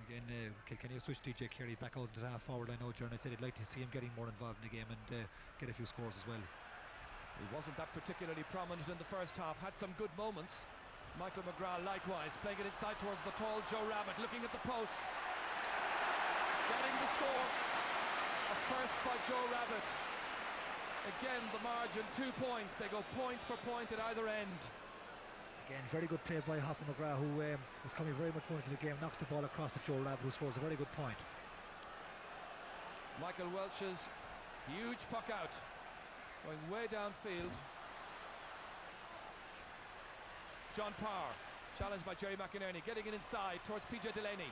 Again, Kilkenny have switched DJ Carey back out into the half forward. I know Jordan said he'd like to see him getting more involved in the game and get a few scores as well. He wasn't that particularly prominent in the first half, had some good moments. Michael McGrath likewise, playing it inside towards the tall Joe Rabbitte, looking at the posts. Getting the score. A first by Joe Rabbitte. Again, the margin 2 points. They go point for point at either end. Again, very good play by Hopper McGrath, who is coming very much more into the game, knocks the ball across to Joe Rabbitte, who scores a very good point. Michael Welch's huge puck out, going way downfield. John Power, challenged by Jerry McInerney, getting it inside towards PJ Delaney.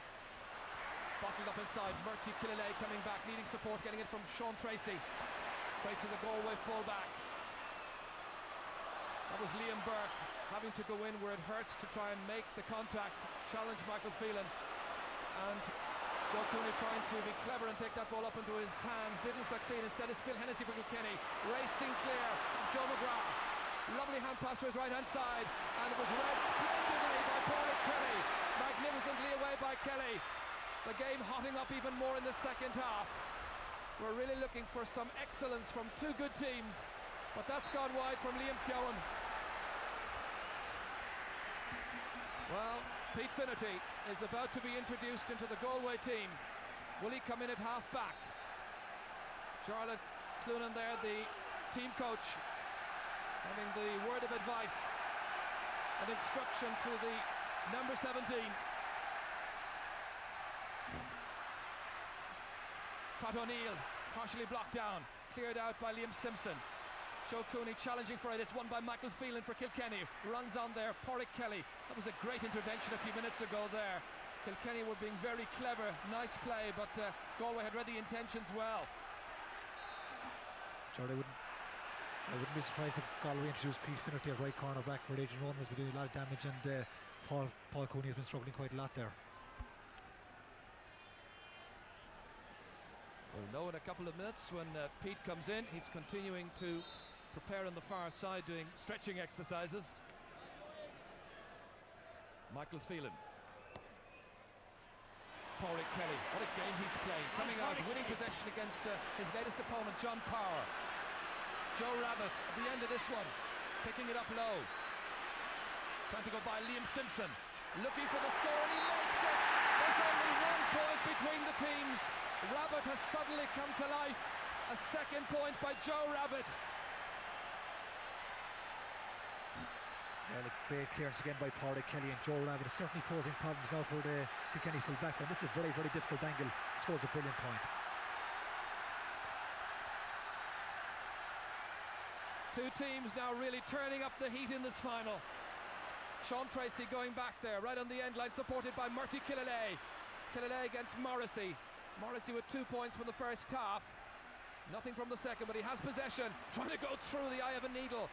Bottled up inside, Murty Killalay coming back, needing support, getting it from Sean Tracy. Tracy, the Galway fullback. That was Liam Burke, having to go in where it hurts to try and make the contact, challenge Michael Phelan. And Joe Cooney trying to be clever and take that ball up into his hands, didn't succeed. Instead it's Bill Hennessy for Kilkenny, racing clear of Joe McGrath. Lovely hand pass to his right hand side, and it was read splendidly by Paul Kelly. Magnificently away by Kelly. The game hotting up even more in the second half. We're really looking for some excellence from two good teams, but that's gone wide from Liam KEOGH. Well, Pete Finnerty is about to be introduced into the Galway team. Will he come in at half back? JARLATH CLOONAN there, the team coach, having the word of advice and instruction to the number 17. Pat O'Neill partially blocked down, cleared out by Liam Simpson. Joe Cooney challenging for it. It's won by Michael Phelan for Kilkenny. Runs on there. Pádraig Kelly. That was a great intervention a few minutes ago there. Kilkenny were being very clever. Nice play, but Galway had read the intentions well. Sure, I wouldn't be surprised if Galway introduced Pete Finnerty at right corner back, where Adrian Ronan has been doing a lot of damage, and Paul Cooney has been struggling quite a lot there. We'll know in a couple of minutes when Pete comes in. He's continuing to prepare on the far side, doing stretching exercises. Michael Phelan. Pádraig Kelly, what a game he's playing. Coming out, winning possession against his latest opponent, John Power. Joe Rabbitte at the end of this one, picking it up low. Trying to go by Liam Simpson. Looking for the score, and he makes it! There's only 1 point between the teams. Rabbitte has suddenly come to life. A second point by Joe Rabbitte. Well, a great clearance again by Pádraig Kelly, and Joe Rabbitte is certainly posing problems now for the Kilkenny full back line. This is a very, very difficult angle. Scores a brilliant point. Two teams now really turning up the heat in this final. Sean Tracy going back there, right on the end line, supported by Murty Killalay. Killalay against Morrissey. Morrissey with 2 points from the first half. Nothing from the second, but he has possession. Trying to go through the eye of a needle.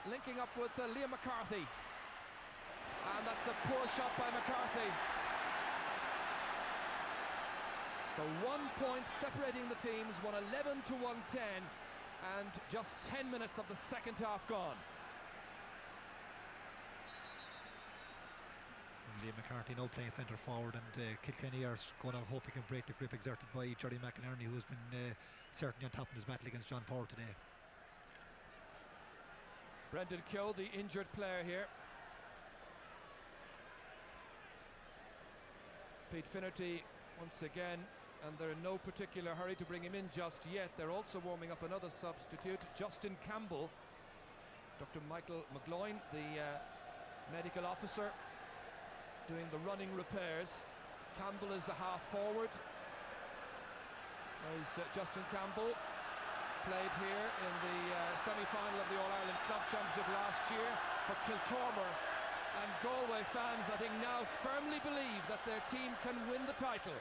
Linking up with Liam McCarthy. And that's a poor shot by McCarthy. So 1 point separating the teams, 111 to 110. And just 10 minutes of the second half gone. And Liam McCarthy now playing centre forward, and Kilkenny are going to hope he can break the grip exerted by Jerry McInerney, who's been certainly on top of his battle against John Power today. Brendan KEOGH, the injured player here. Pete Finnerty once again, and they're in no particular hurry to bring him in just yet. They're also warming up another substitute, Justin Campbell. Dr. Michael McGloin, the medical officer, doing the running repairs. Campbell is a half forward. There's Justin Campbell, played here in the semi-final of the All-Ireland Club Championship last year for Kiltormer. And Galway fans, I think, now firmly believe that their team can win the title.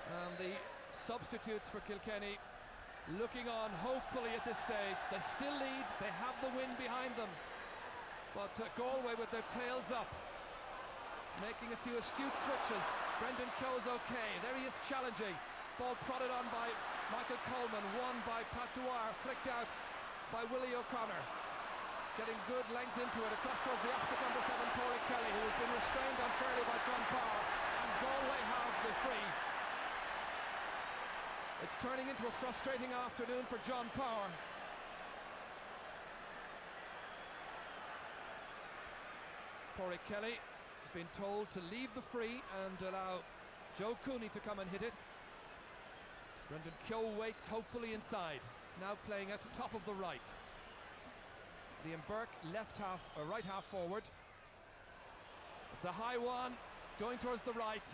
And the substitutes for Kilkenny looking on hopefully at this stage. They still lead, they have the win behind them. But Galway with their tails up, making a few astute switches. Brendan KEOGH's okay, there he is challenging. Ball prodded on by Michael Coleman, won by Pat Dwyer, flicked out by Willie O'Connor. Getting good length into it, across towards the opposite number 7, Pádraig Kelly, who has been restrained unfairly by John Power. And Galway have the free. It's turning into a frustrating afternoon for John Power. Pádraig Kelly has been told to leave the free and allow Joe Cooney to come and hit it. Brendan KEOGH waits hopefully inside, now playing at the top of the right. Liam Burke, left half, or right half forward. It's a high one, going towards the right.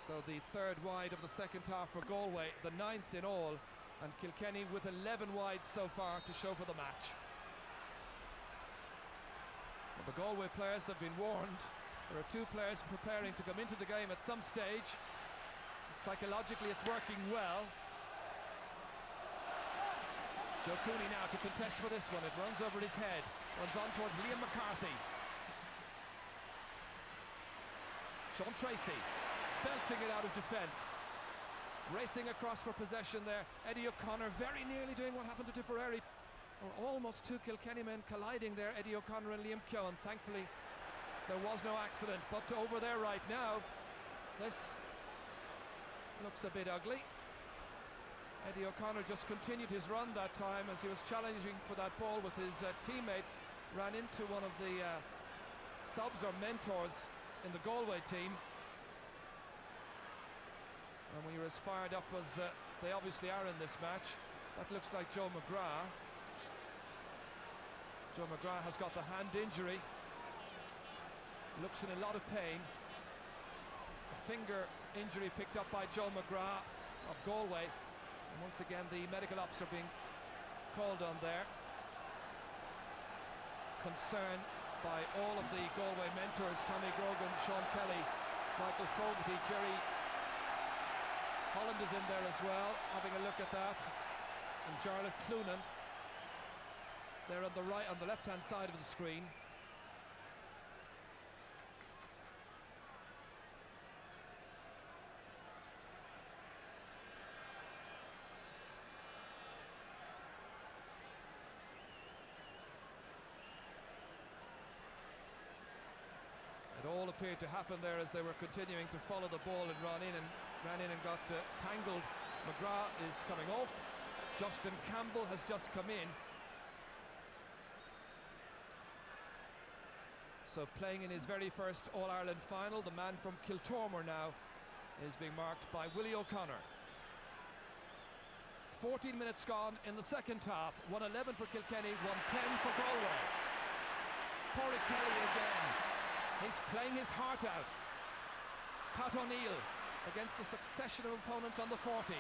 So the third wide of the second half for Galway, the 9th in all, and Kilkenny with 11 wides so far to show for the match. Well, the Galway players have been warned. There are 2 players preparing to come into the game at some stage. Psychologically it's working well. Joe Cooney now to contest for this one. It runs over his head, runs on towards Liam McCarthy. Sean Tracy belting it out of defence. Racing across for possession there. Eddie O'Connor very nearly doing what happened to Tipperary. Or almost 2 Kilkenny men colliding there, Eddie O'Connor and Liam KEOGH. Thankfully there was no accident, but over there right now, this looks a bit ugly. Eddie O'Connor just continued his run that time as he was challenging for that ball with his teammate. Ran into one of the subs or mentors in the Galway team. And when you're as fired up as they obviously are in this match, that looks like Joe McGrath. Joe McGrath has got the hand injury. Looks in a lot of pain. A finger injury picked up by Joe McGrath of Galway. And once again, the medical officer being called on there. Concern by all of the Galway mentors, Tommy Grogan, Sean Kelly, Michael Fogarty, Jerry Holland is in there as well, having a look at that. And JARLATH CLOONAN, they're on the left-hand side of the screen. It all appeared to happen there as they were continuing to follow the ball and ran in and got tangled. McGrath is coming off. Justin Campbell has just come in. So playing in his very first All-Ireland final, the man from Kiltormer now is being marked by Willie O'Connor. 14 minutes gone in the second half. 1-11 for Kilkenny, 1-10 for Galway. Pádraig Kelly again. He's playing his heart out. Pat O'Neill against a succession of opponents on the 40.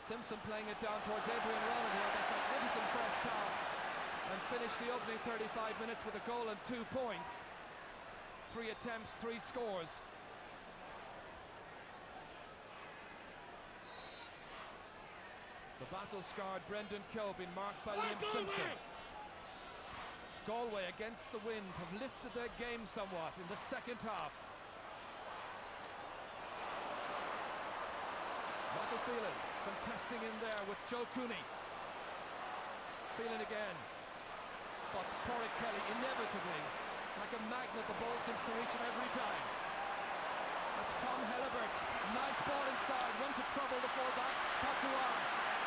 Simpson playing it down towards Adrian Ronan, who had that magnificent first half and finished the opening 35 minutes with a goal and 2 points. 3 attempts, 3 scores. The battle-scarred Brendan KEOGH being marked by Liam Simpson. Galway against the wind have lifted their game somewhat in the second half. Michael Phelan contesting in there with Joe Cooney. Phelan again. But Pádraig Kelly inevitably, like a magnet, the ball seems to reach him every time. That's Tom Helibert. Nice ball inside, one to trouble the fullback, Patois.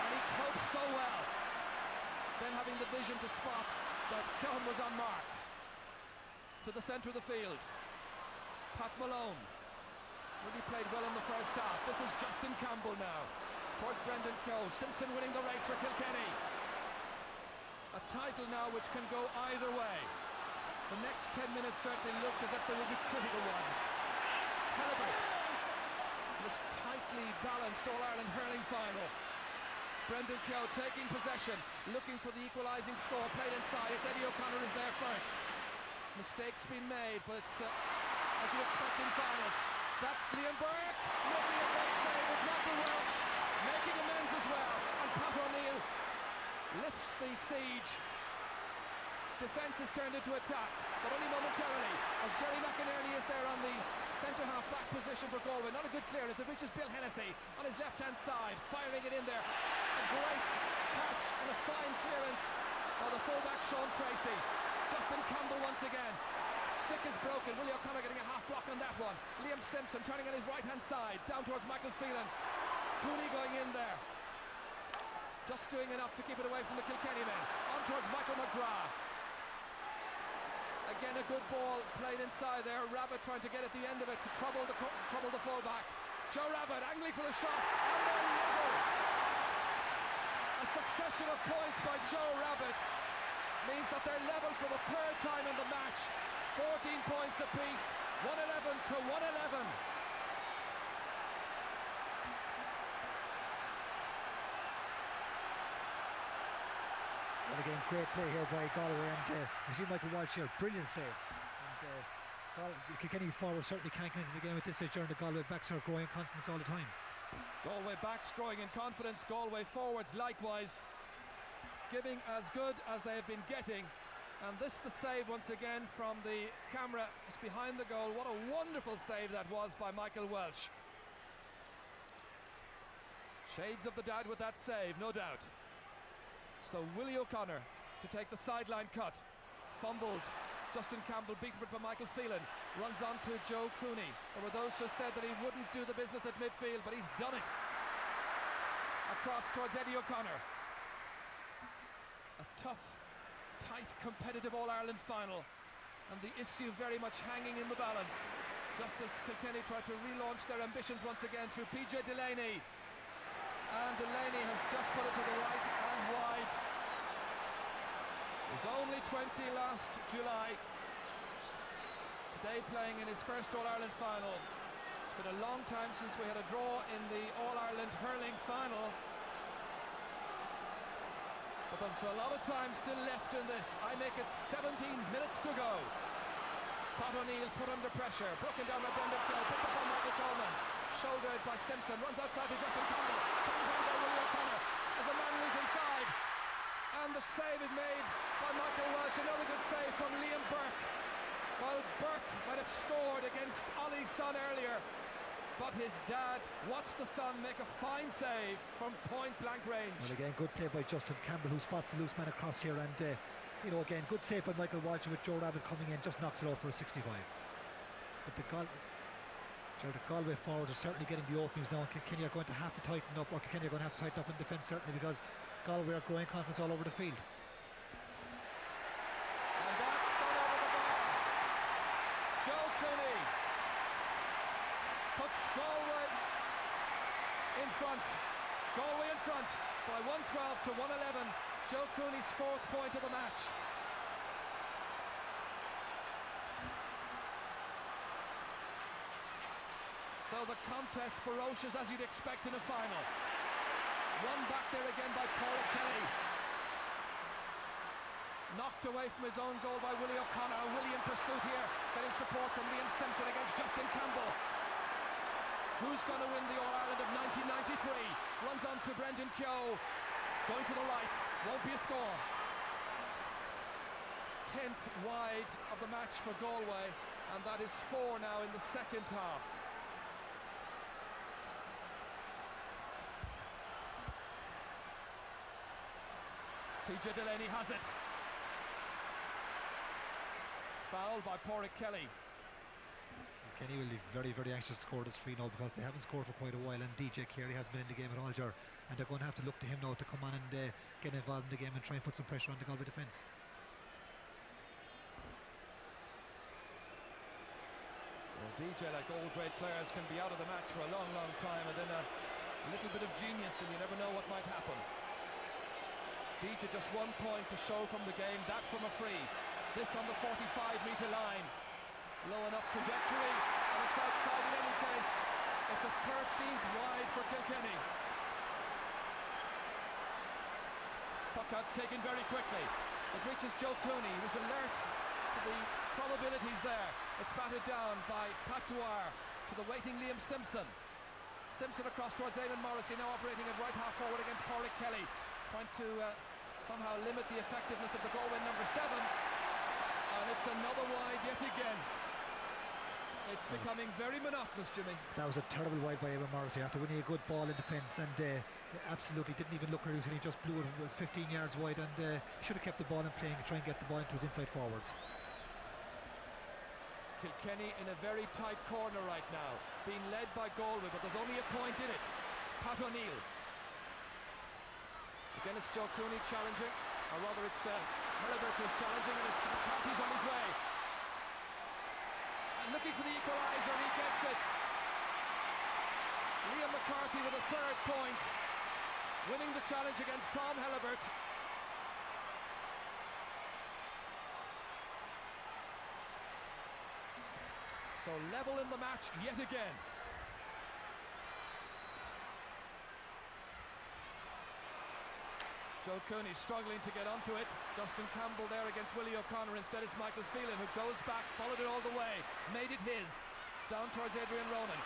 And he copes so well. Then having the vision to spot that KEOGH was unmarked. To the centre of the field. Pat Malone. Really played well in the first half. This is Justin Campbell now. Of course, Brendan KEOGH. Simpson winning the race for Kilkenny. A title now which can go either way. The next 10 minutes certainly look as if they will be critical ones. Helibert. This tightly balanced All-Ireland hurling final. Brendan KEOGH taking possession, looking for the equalising score, played inside. It's Eddie O'Connor who's there first. Mistakes been made, but it's as you expect in finals. That's Liam Burke, making a great save as Michael Welsh, making amends as well. And Pat O'Neill lifts the siege. Defence is turned into attack, but only momentarily, as Jerry McInerney is there on the centre-half back position for Galway. Not a good clearance. It reaches Bill Hennessy on his left-hand side, firing it in there. A great catch and a fine clearance by the fullback Sean Tracy. Justin Campbell once again. Stick is broken. Willie O'Connor getting a half block on that one. Liam Simpson turning on his right-hand side, down towards Michael Phelan. Cooney going in there. Just doing enough to keep it away from the Kilkenny men. On towards Michael McGrath. Again, a good ball played inside there. Rabbitte trying to get at the end of it to trouble the fullback. Joe Rabbitte angling for the shot, and they're level. A succession of points by Joe Rabbitte means that they're level for the 3rd time in the match. 14 points apiece, 1-11 to 1-11. And again, great play here by Galway, and you see Michael Walsh here, brilliant save. And Kilkenny forward certainly can't get into the game at this stage. During the Galway backs are growing in confidence all the time. Galway backs growing in confidence, Galway forwards likewise, giving as good as they have been getting. And this the save once again from the camera just behind the goal. What a wonderful save that was by Michael Welsh. Shades of the dad with that save, no doubt. So Willie O'Connor to take the sideline cut. Fumbled. Justin Campbell beaten by Michael Phelan. Runs on to Joe Cooney. There were those who said that he wouldn't do the business at midfield, but he's done it. Across towards Eddie O'Connor. A tough, tight, competitive All-Ireland final. And the issue very much hanging in the balance. Just as Kilkenny tried to relaunch their ambitions once again through PJ Delaney. And Delaney has just put it to the right and wide. It was only 20 last July. To Today playing in his first All-Ireland final. It's been a long time since we had a draw in the All-Ireland hurling final. But there's a lot of time still left in this. I make it 17 minutes to go. Pat O'Neill put under pressure, broken down by Brendan Kell, picked up by Michael Coleman, shouldered by Simpson, runs outside to Justin Campbell, comes down by Willie O'Connor, as a man loose inside, and the save is made by Michael Walsh. Another good save from Liam Burke. Well, Burke might have scored against Ollie's son earlier, but his dad watched the son make a fine save from point-blank range. Well, again, good play by Justin Campbell, who spots the loose man across here, and you know, again, good save by Michael Walsh with Joe Rabbitte coming in, just knocks it out for a 65. But the Galway forwards are certainly getting the openings now, and Kilkenny are going to have to tighten up, or Kilkenny are going to have to tighten up in defence, certainly, because Galway are growing confidence all over the field. And that's gone over the bar. Joe Cooney puts Galway in front. Galway in front by 112 to 111. Joe Cooney's 4th point of the match. So the contest ferocious as you'd expect in a final. One back there again by Paul Kelly. Knocked away from his own goal by Willie O'Connor. Willie in pursuit here, getting support from Liam Simpson against Justin Campbell. Who's going to win the All-Ireland of 1993? Runs on to Brendan KEOGH. Going to the right, won't be a score. 10th wide of the match for Galway, and that is 4 now in the second half. TJ Delaney has it. Foul by Pádraig Kelly. Kenny will be very, very anxious to score this free now, because they haven't scored for quite a while, and DJ Carey hasn't been in the game at all, Ger, and they're going to have to look to him now to come on and get involved in the game and try and put some pressure on the Galway defence. Well, DJ, like all great players, can be out of the match for a long, long time, and then a little bit of genius, and you never know what might happen. DJ just 1 point to show from the game, that from a free. This on the 45-metre line. Low enough trajectory, and it's outside in any case. It's a 13th wide for Kilkenny. Puck out's taken very quickly. It reaches Joe Cooney, who's alert to the probabilities there. It's batted down by Pat Dwyer to the waiting Liam Simpson. Simpson across towards Eamon Morrissey, now operating at right half forward against Pádraig Kelly, trying to somehow limit the effectiveness of the Galway number 7. And it's another wide yet again. It's becoming very monotonous, Jimmy. That was a terrible wide by Eamon Morrissey after winning a good ball in defence, and absolutely didn't even look where he was, and he just blew it 15 yards wide, and should have kept the ball in play and try and get the ball into his inside forwards. Kilkenny in a very tight corner right now, being led by Galway, but there's only a point in it. Pat O'Neill. Again, it's Joe Cooney challenging, or rather it's Halliburton who's challenging, and it's McCarthy's on his way. Looking for the equaliser, and he gets it. Liam McCarthy with a 3rd point, winning the challenge against Tom Halliburton. So level in the match yet again. Joe Cooney struggling to get onto it. Justin Campbell there against Willie O'Connor. Instead it's Michael Phelan, who goes back, followed it all the way, made it his. Down towards ADRIAN Ronan.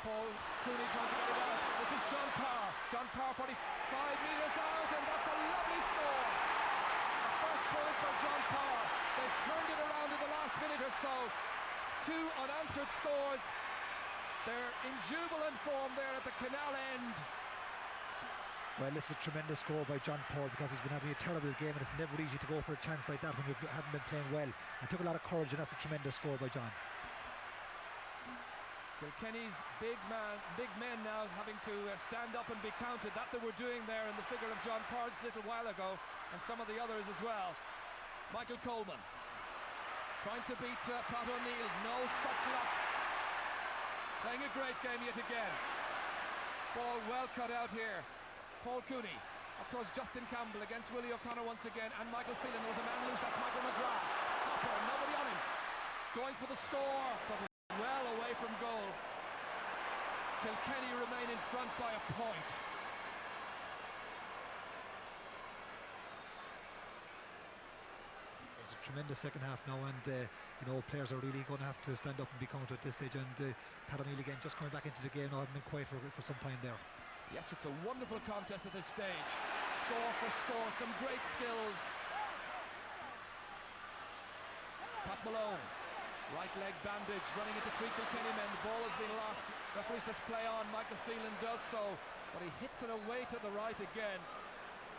Paul Cooney trying to get it out. This is John Parr. John Parr 45 metres out, and that's a lovely score. A first point for John Parr. They've turned it around in the last minute or so. 2 unanswered scores. They're in jubilant form there at the canal end. Well, this is a tremendous score by John Paul, because he's been having a terrible game, and it's never easy to go for a chance like that when you haven't been playing well. It took a lot of courage, and that's a tremendous score by John. Kilkenny's big men now having to stand up and be counted. That they were doing there in the figure of John Parr a little while ago, and some of the others as well. Michael Coleman trying to beat Pat O'Neill. No such luck. Playing a great game yet again. Ball well cut out here. Paul Cooney up towards Justin Campbell against Willie O'Connor once again, and Michael Phelan. There was a man loose, that's Michael McGrath. Hopper, nobody on him. going for the score, but well away from goal. Kilkenny remain in front by a point. It's a tremendous second half now, and you know, players are really going to have to stand up and be counted at this stage. And Pat O'Neill again just coming back into the game now, having been quiet for some time there. Yes, it's a wonderful contest at this stage. Score for score, some great skills. Pat Malone, right leg bandage, running into three Kilkenny men. The ball has been lost. Referee says play on. Michael Phelan does so, but he hits it away to the right again.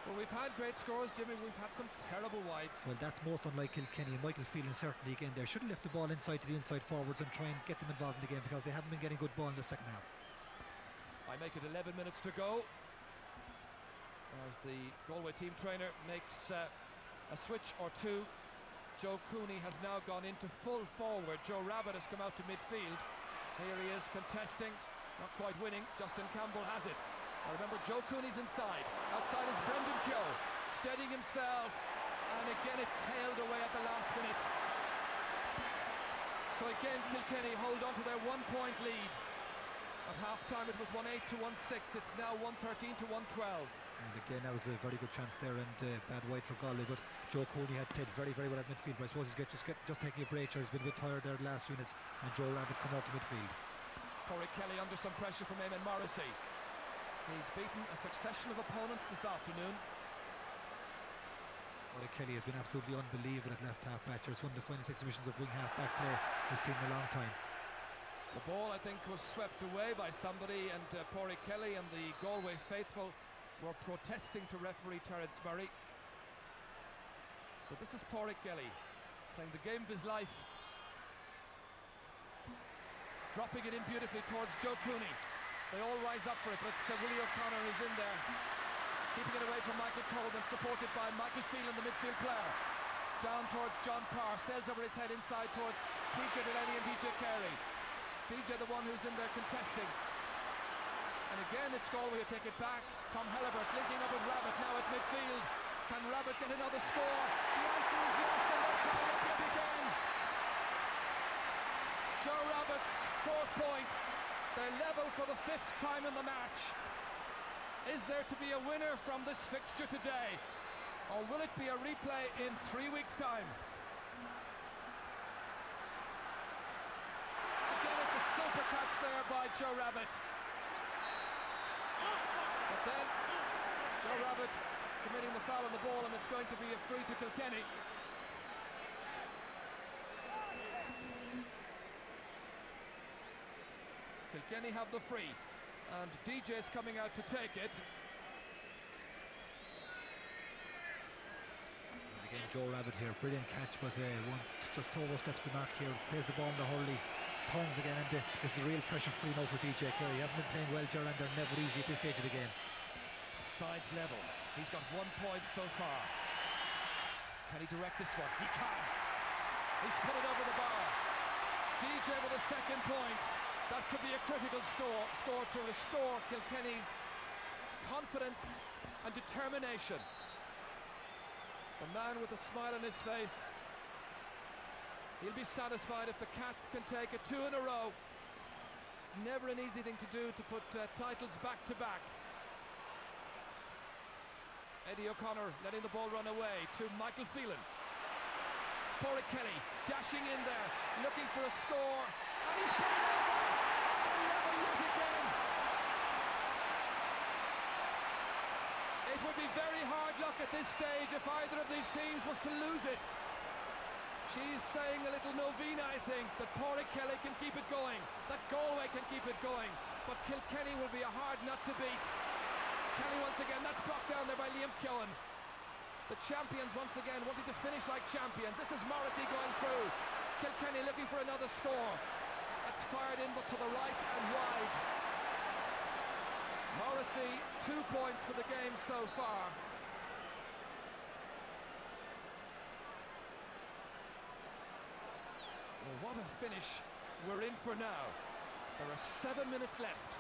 Well, we've had great scores, Jimmy. We've had some terrible wides. Well, that's most unlike Kilkenny. Michael Phelan certainly again there should have left the ball inside to the inside forwards and try and get them involved in the game, because they haven't been getting good ball in the second half. I make it 11 minutes to go as the Galway team trainer makes a switch or two. Joe Cooney has now gone into full forward. Joe Rabbitte has come out to midfield. Here he is contesting, not quite winning. Justin Campbell has it. Now remember, Joe Cooney's inside. Outside is Brendan Keogh, steadying himself, and again it tailed away at the last minute. So again Kilkenny hold on to their 1 point lead. At half-time it was 1-8 to 1-6. It's now 1-13 to 1-12. And again, that was a very good chance there, and bad wide for Galway, but Joe Cooney had played very, very well at midfield. But I suppose he's just taking a break. He's been a bit tired there the last 2 minutes, and Joe Rabbitte come out to midfield. Corey Kelly under some pressure from Eamon Morrissey. He's beaten a succession of opponents this afternoon. Corey Kelly has been absolutely unbelievable at left half back. It's one of the finest exhibitions of wing half back play we've seen in a long time. The ball, I think, was swept away by somebody, and Corey Kelly and the Galway faithful were protesting to referee Terence Murray. So this is Pádraig Kelly playing the game of his life, dropping it in beautifully towards Joe Cooney. They all rise up for it, but it's Willie O'Connor who's in there, keeping it away from Michael Coleman, supported by Michael Phelan, the midfield player. Down towards John Parr, sails over his head inside towards DJ Delaney and DJ Carey. DJ the one who's in there contesting. And again it's Galway who take it back. Tom Helibert linking up with Rabbitte now at midfield. Can Rabbitte get another score? The answer is yes, and they're tied up yet again. Joe Rabbitte's 4th point. They're level for the 5th time in the match. Is there to be a winner from this fixture today, or will it be a replay in 3 weeks' time? Again, it's a super catch there by Joe Rabbitte. But then Joe Rabbitte committing the foul on the ball, and it's going to be a free to Kilkenny. Kilkenny have the free, and DJ's coming out to take it. And again, Joe Rabbitte here, brilliant catch, but just oversteps the mark here, plays the ball in the hurley, turns again, and this is a real pressure free now for DJ Carey. He hasn't been playing well, Gerald, and they're never easy at this stage of the game. Sides level. He's got 1 point so far. Can he direct this one? He can. He's put it over the bar. DJ with a 2nd point. That could be a critical score to restore Kilkenny's confidence and determination. The man with a smile on his face, he'll be satisfied if the Cats can take it 2 in a row. It's never an easy thing to do, to put titles back to back. Eddie O'Connor letting the ball run away to Michael Phelan. Pádraig Kelly dashing in there, looking for a score, and he's put it over. They're level yet again. It would be very hard luck at this stage if either of these teams was to lose it. She's saying a little novena, I think, that Pádraig Kelly can keep it going, that Galway can keep it going, but Kilkenny will be a hard nut to beat. Kelly once again, that's blocked down there by Liam Keown. The champions once again wanting to finish like champions. This is Morrissey going through. Kilkenny looking for another score. That's fired in, but to the right and wide. Morrissey, 2 points for the game so far. Well, what a finish we're in for now. There are 7 minutes left.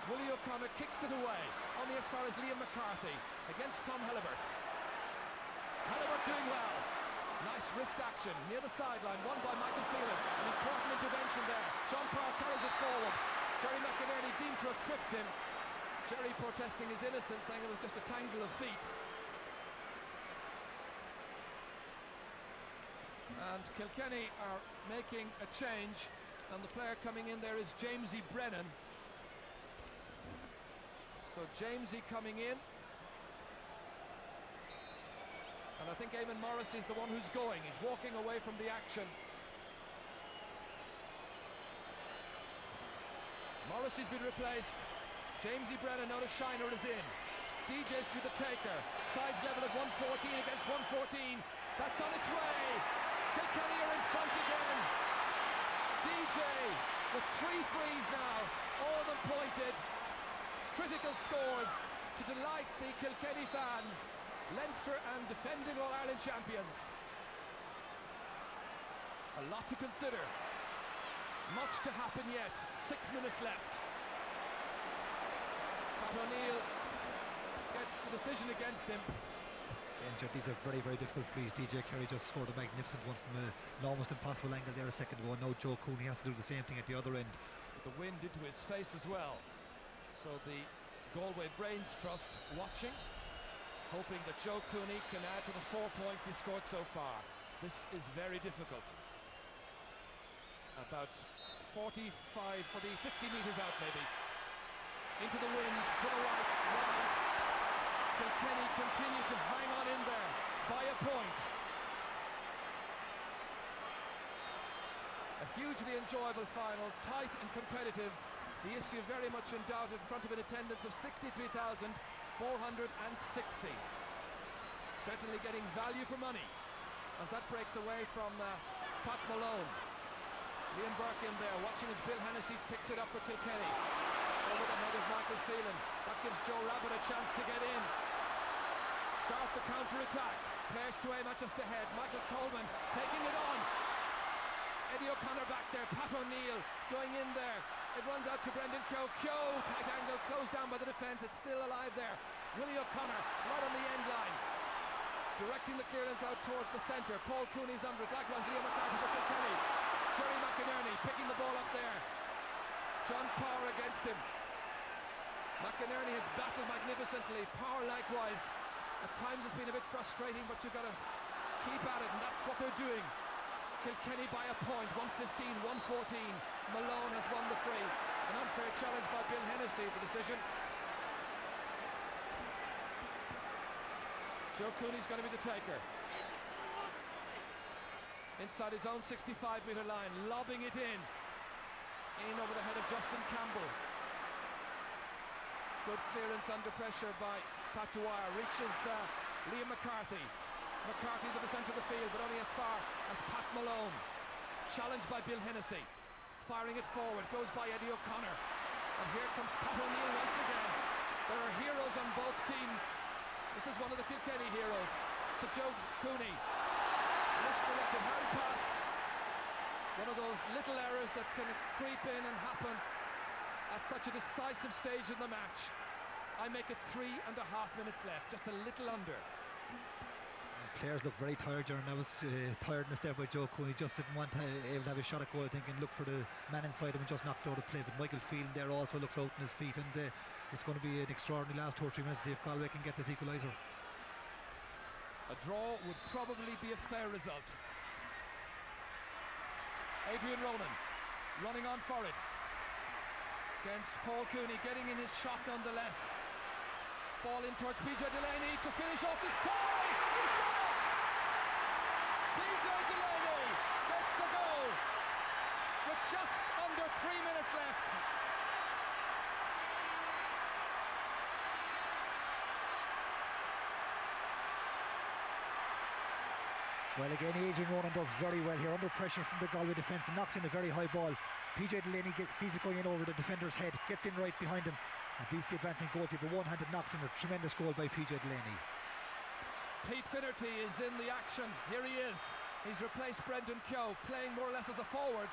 Willie O'Connor kicks it away, only as far as Liam McCarthy against Tom Helibert. Helibert doing well. Nice wrist action near the sideline, won by Michael Phelan. An important intervention there. John Parr carries it forward. Jerry McInerney deemed to have tripped him. Jerry protesting his innocence, saying it was just a tangle of feet. And Kilkenny are making a change, and the player coming in there is Jamesy Brennan. So Jamesy coming in, and I think Eamon Morrissey is the one who's going. He's walking away from the action. Morrissey's been replaced. Jamesy Brennan, not a shiner, is in. DJ's to the taker. Sides level at 114 against 114. That's on its way. Kilkenny are in front again. DJ with 3 frees now, all of them pointed. Critical scores to delight the Kilkenny fans. Leinster and defending All-Ireland champions. A lot to consider. Much to happen yet. 6 minutes left. Pat O'Neill gets the decision against him. Injured. These are very, very difficult frees. DJ Kerry just scored a magnificent one from an almost impossible angle there a second ago. Now Joe Cooney has to do the same thing at the other end. But the wind into his face as well. So the Galway Brains Trust watching, hoping that Joe Cooney can add to the 4 points he scored so far. This is very difficult. About 50 metres out maybe. Into the wind, to the right, wide. Kilkenny continue to hang on in there by a point. A hugely enjoyable final, tight and competitive. The issue very much in doubt in front of an attendance of 63,460. Certainly getting value for money as that breaks away from Pat Malone. Liam Burke in there, watching as Bill Hennessy picks it up for Kilkenny. Over the head of Michael Phelan. That gives Joe Rabbitte a chance to get in. Start the counter-attack. Players to aim at just ahead. Michael Coleman taking it on. Eddie O'Connor back there. Pat O'Neill going in there. It runs out to Brendan KEOGH. KEOGH, tight angle, closed down by the defence. It's still alive there. Willie O'Connor right on the end line. Directing the clearance out towards the centre. Paul Cooney's under it. Likewise Liam McCarthy for Kilkenny. Jerry McInerney picking the ball up there. John Parr against him. McInerney has battled magnificently. Parr likewise. At times it's been a bit frustrating, but you've got to keep at it, and that's what they're doing. Kilkenny by a point, 115-114. Malone has won the free. An unfair challenge by Bill Hennessy, the decision. Joe Cooney's going to be the taker. Inside his own 65-metre line, lobbing it in. In over the head of Justin Campbell. Good clearance under pressure by Pat Dwyer. Reaches Liam McCarthy. McCarthy to the centre of the field, but only as far as Pat Malone. Challenged by Bill Hennessy. Firing it forward, goes by Eddie O'Connor. And here comes Pat O'Neill once again. There are heroes on both teams. This is one of the Kilkenny heroes. To Joe Cooney. Misdirected hard pass. One of those little errors that can creep in and happen at such a decisive stage in the match. I make it 3.5 minutes left, just a little under. Players look very tired, Jaron. That was tiredness there by Joe Cooney. Just didn't want to able to have a shot at goal, I think, and look for the man inside him and just knocked out of play. But Michael Phelan there also looks out on his feet, and it's going to be an extraordinary last 2 or 3 minutes to see if Galway can get this equaliser. A draw would probably be a fair result. Adrian Ronan running on for it against Paul Cooney, getting in his shot nonetheless. Ball in towards PJ Delaney to finish off this tie. He's done it! PJ Delaney gets the goal with just under 3 minutes left. Well, again, Adrian Ronan does very well here, under pressure from the Galway defence, and knocks in a very high ball. PJ Delaney sees it going in over the defender's head, gets in right behind him, and beats the advancing goalkeeper. One-handed knocks in. A tremendous goal by PJ Delaney. Pete Finnerty is in the action. Here he is. He's replaced Brendan KEOGH, playing more or less as a forward.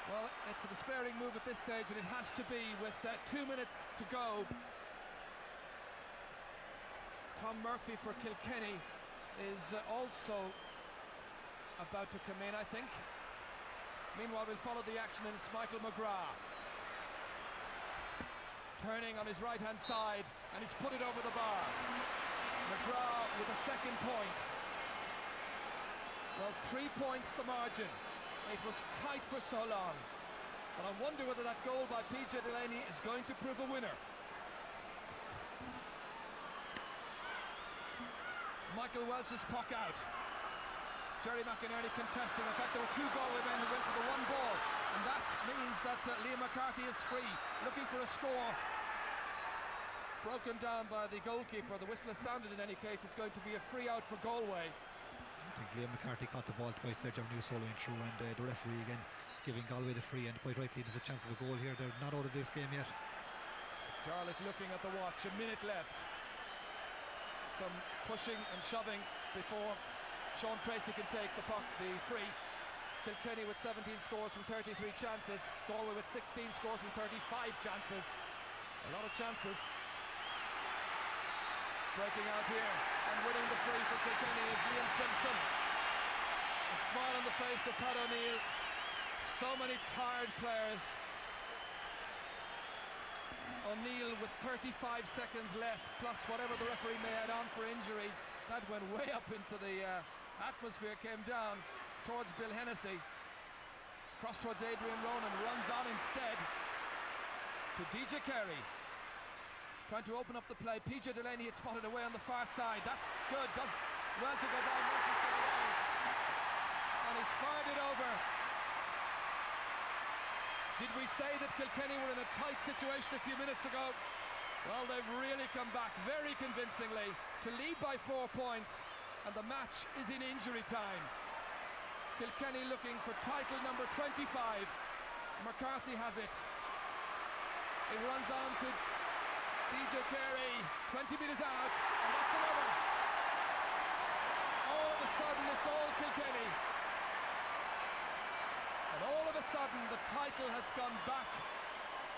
Well, it's a despairing move at this stage, and it has to be with 2 minutes to go. Tom Murphy for Kilkenny is also about to come in, I think. Meanwhile, we'll follow the action, and it's Michael McGrath turning on his right-hand side, and he's put it over the bar. McGrath with a second point. Well, 3 points the margin. It was tight for so long, but I wonder whether that goal by PJ Delaney is going to prove a winner. Michael Welch's puck out. Jerry McInerney contesting. In fact, there were 2 Galway men who went for the one ball, and that means that Liam McCarthy is free, looking for a score. Broken down by the goalkeeper. The whistle has sounded in any case. It's going to be a free out for Galway. I think Liam McCarthy caught the ball twice there. John New soloing through, and the referee again giving Galway the free, and quite rightly there's a chance of a goal here. They're not out of this game yet. Jarlath looking at the watch, a minute left. Some pushing and shoving before Sean Tracy can take the puck, the free. Kilkenny with 17 scores from 33 chances. Galway with 16 scores from 35 chances. A lot of chances. Breaking out here and winning the free for Kilkenny is Liam Simpson. A smile on the face of Pat O'Neill. So many tired players. O'Neill with 35 seconds left, plus whatever the referee may add on for injuries. That went way up into the atmosphere, came down towards Bill Hennessy. Cross towards Adrian Ronan, runs on instead to DJ Carey. Trying to open up the play. PJ Delaney had spotted away on the far side. That's good, does well to go by and he's fired it over. Did we say that Kilkenny were in a tight situation a few minutes ago? Well, they've really come back very convincingly to lead by 4 points, and the match is in injury time. Kilkenny looking for title number 25. McCarthy has it. It runs on to DJ Carey, 20 metres out, and that's another. All of a sudden, it's all Kilkenny. And all of a sudden, the title has gone back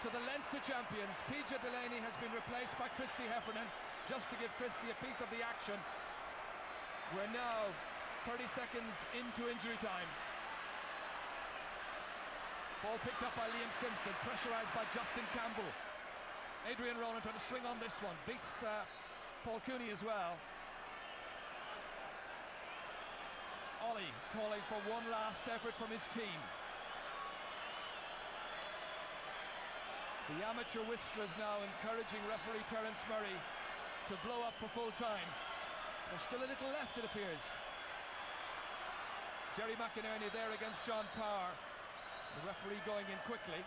to the Leinster champions. PJ Delaney has been replaced by Christy Heffernan, just to give Christy a piece of the action. We're now 30 seconds into injury time. Ball picked up by Liam Simpson, pressurised by Justin Campbell. Adrian Ronan trying to swing on this one, beats Paul Cooney as well. Ollie calling for one last effort from his team. The amateur whistlers now encouraging referee Terence Murray to blow up for full time. There's still a little left, it appears. Jerry McInerney there against John Power. The referee going in quickly.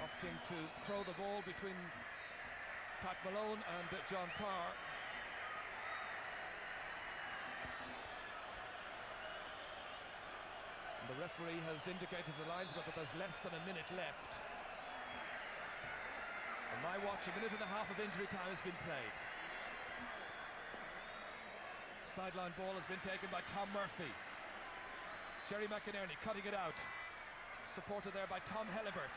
Opting to throw the ball between Pat Malone and John Power. And the referee has indicated to the linesman that there's less than a minute left. On my watch, a minute and a half of injury time has been played. Sideline ball has been taken by Tom Murphy. Jerry McInerney cutting it out. Supported there by Tom Hellebert.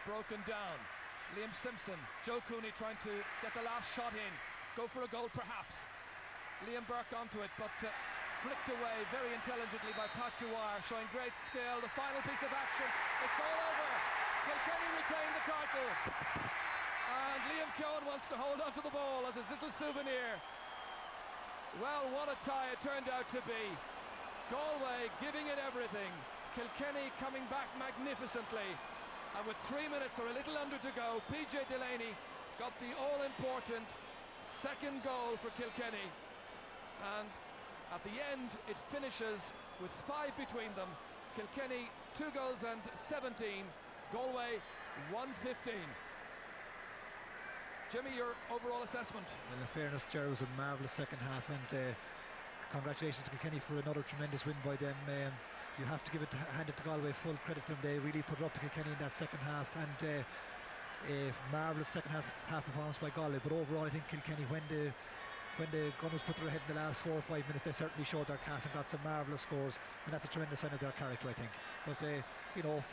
Broken down. Liam Simpson, Joe Cooney trying to get the last shot in. Go for a goal perhaps. Liam Burke onto it, but flicked away very intelligently by Pat Dwyer, showing great skill. The final piece of action, it's all over. Kilkenny retain the title. And Liam Keough wants to hold on to the ball as his little souvenir. Well, what a tie it turned out to be. Galway giving it everything. Kilkenny coming back magnificently. And with 3 minutes or a little under to go, PJ Delaney got the all-important second goal for Kilkenny. And at the end, it finishes with 5 between them. Kilkenny 2 goals and 17. Galway 115. Jimmy, your overall assessment? Well, in fairness, Jerry, was a marvellous second half, and congratulations to Kilkenny for another tremendous win by them. You have to hand it to Galway, full credit to them. They really put it up to Kilkenny in that second half, and a marvellous second half performance by Galway. But overall, I think Kilkenny, when when the Gunners put their head in the last 4 or 5 minutes, they certainly showed their class and got some marvellous scores, and that's a tremendous sign of their character, I think. But you know,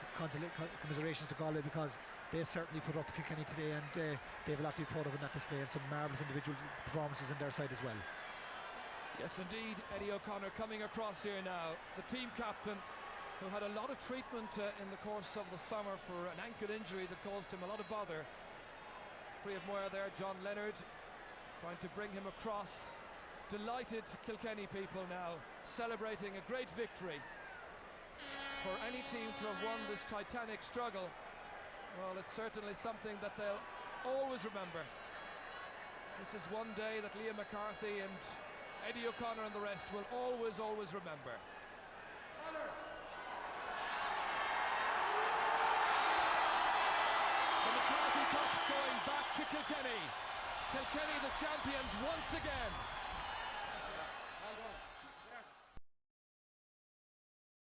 commiserations to Galway, because they certainly put up Kilkenny today, and they have a lot to be proud of in that display, and some marvellous individual performances on their side as well. Yes, indeed, Eddie O'Connor coming across here now, the team captain, who had a lot of treatment in the course of the summer for an ankle injury that caused him a lot of bother. Free of Moyer there, John Leonard trying to bring him across. Delighted Kilkenny people now, celebrating a great victory. For any team to have won this titanic struggle, well, it's certainly something that they'll always remember. This is one day that Liam McCarthy and Eddie O'Connor and the rest will always remember.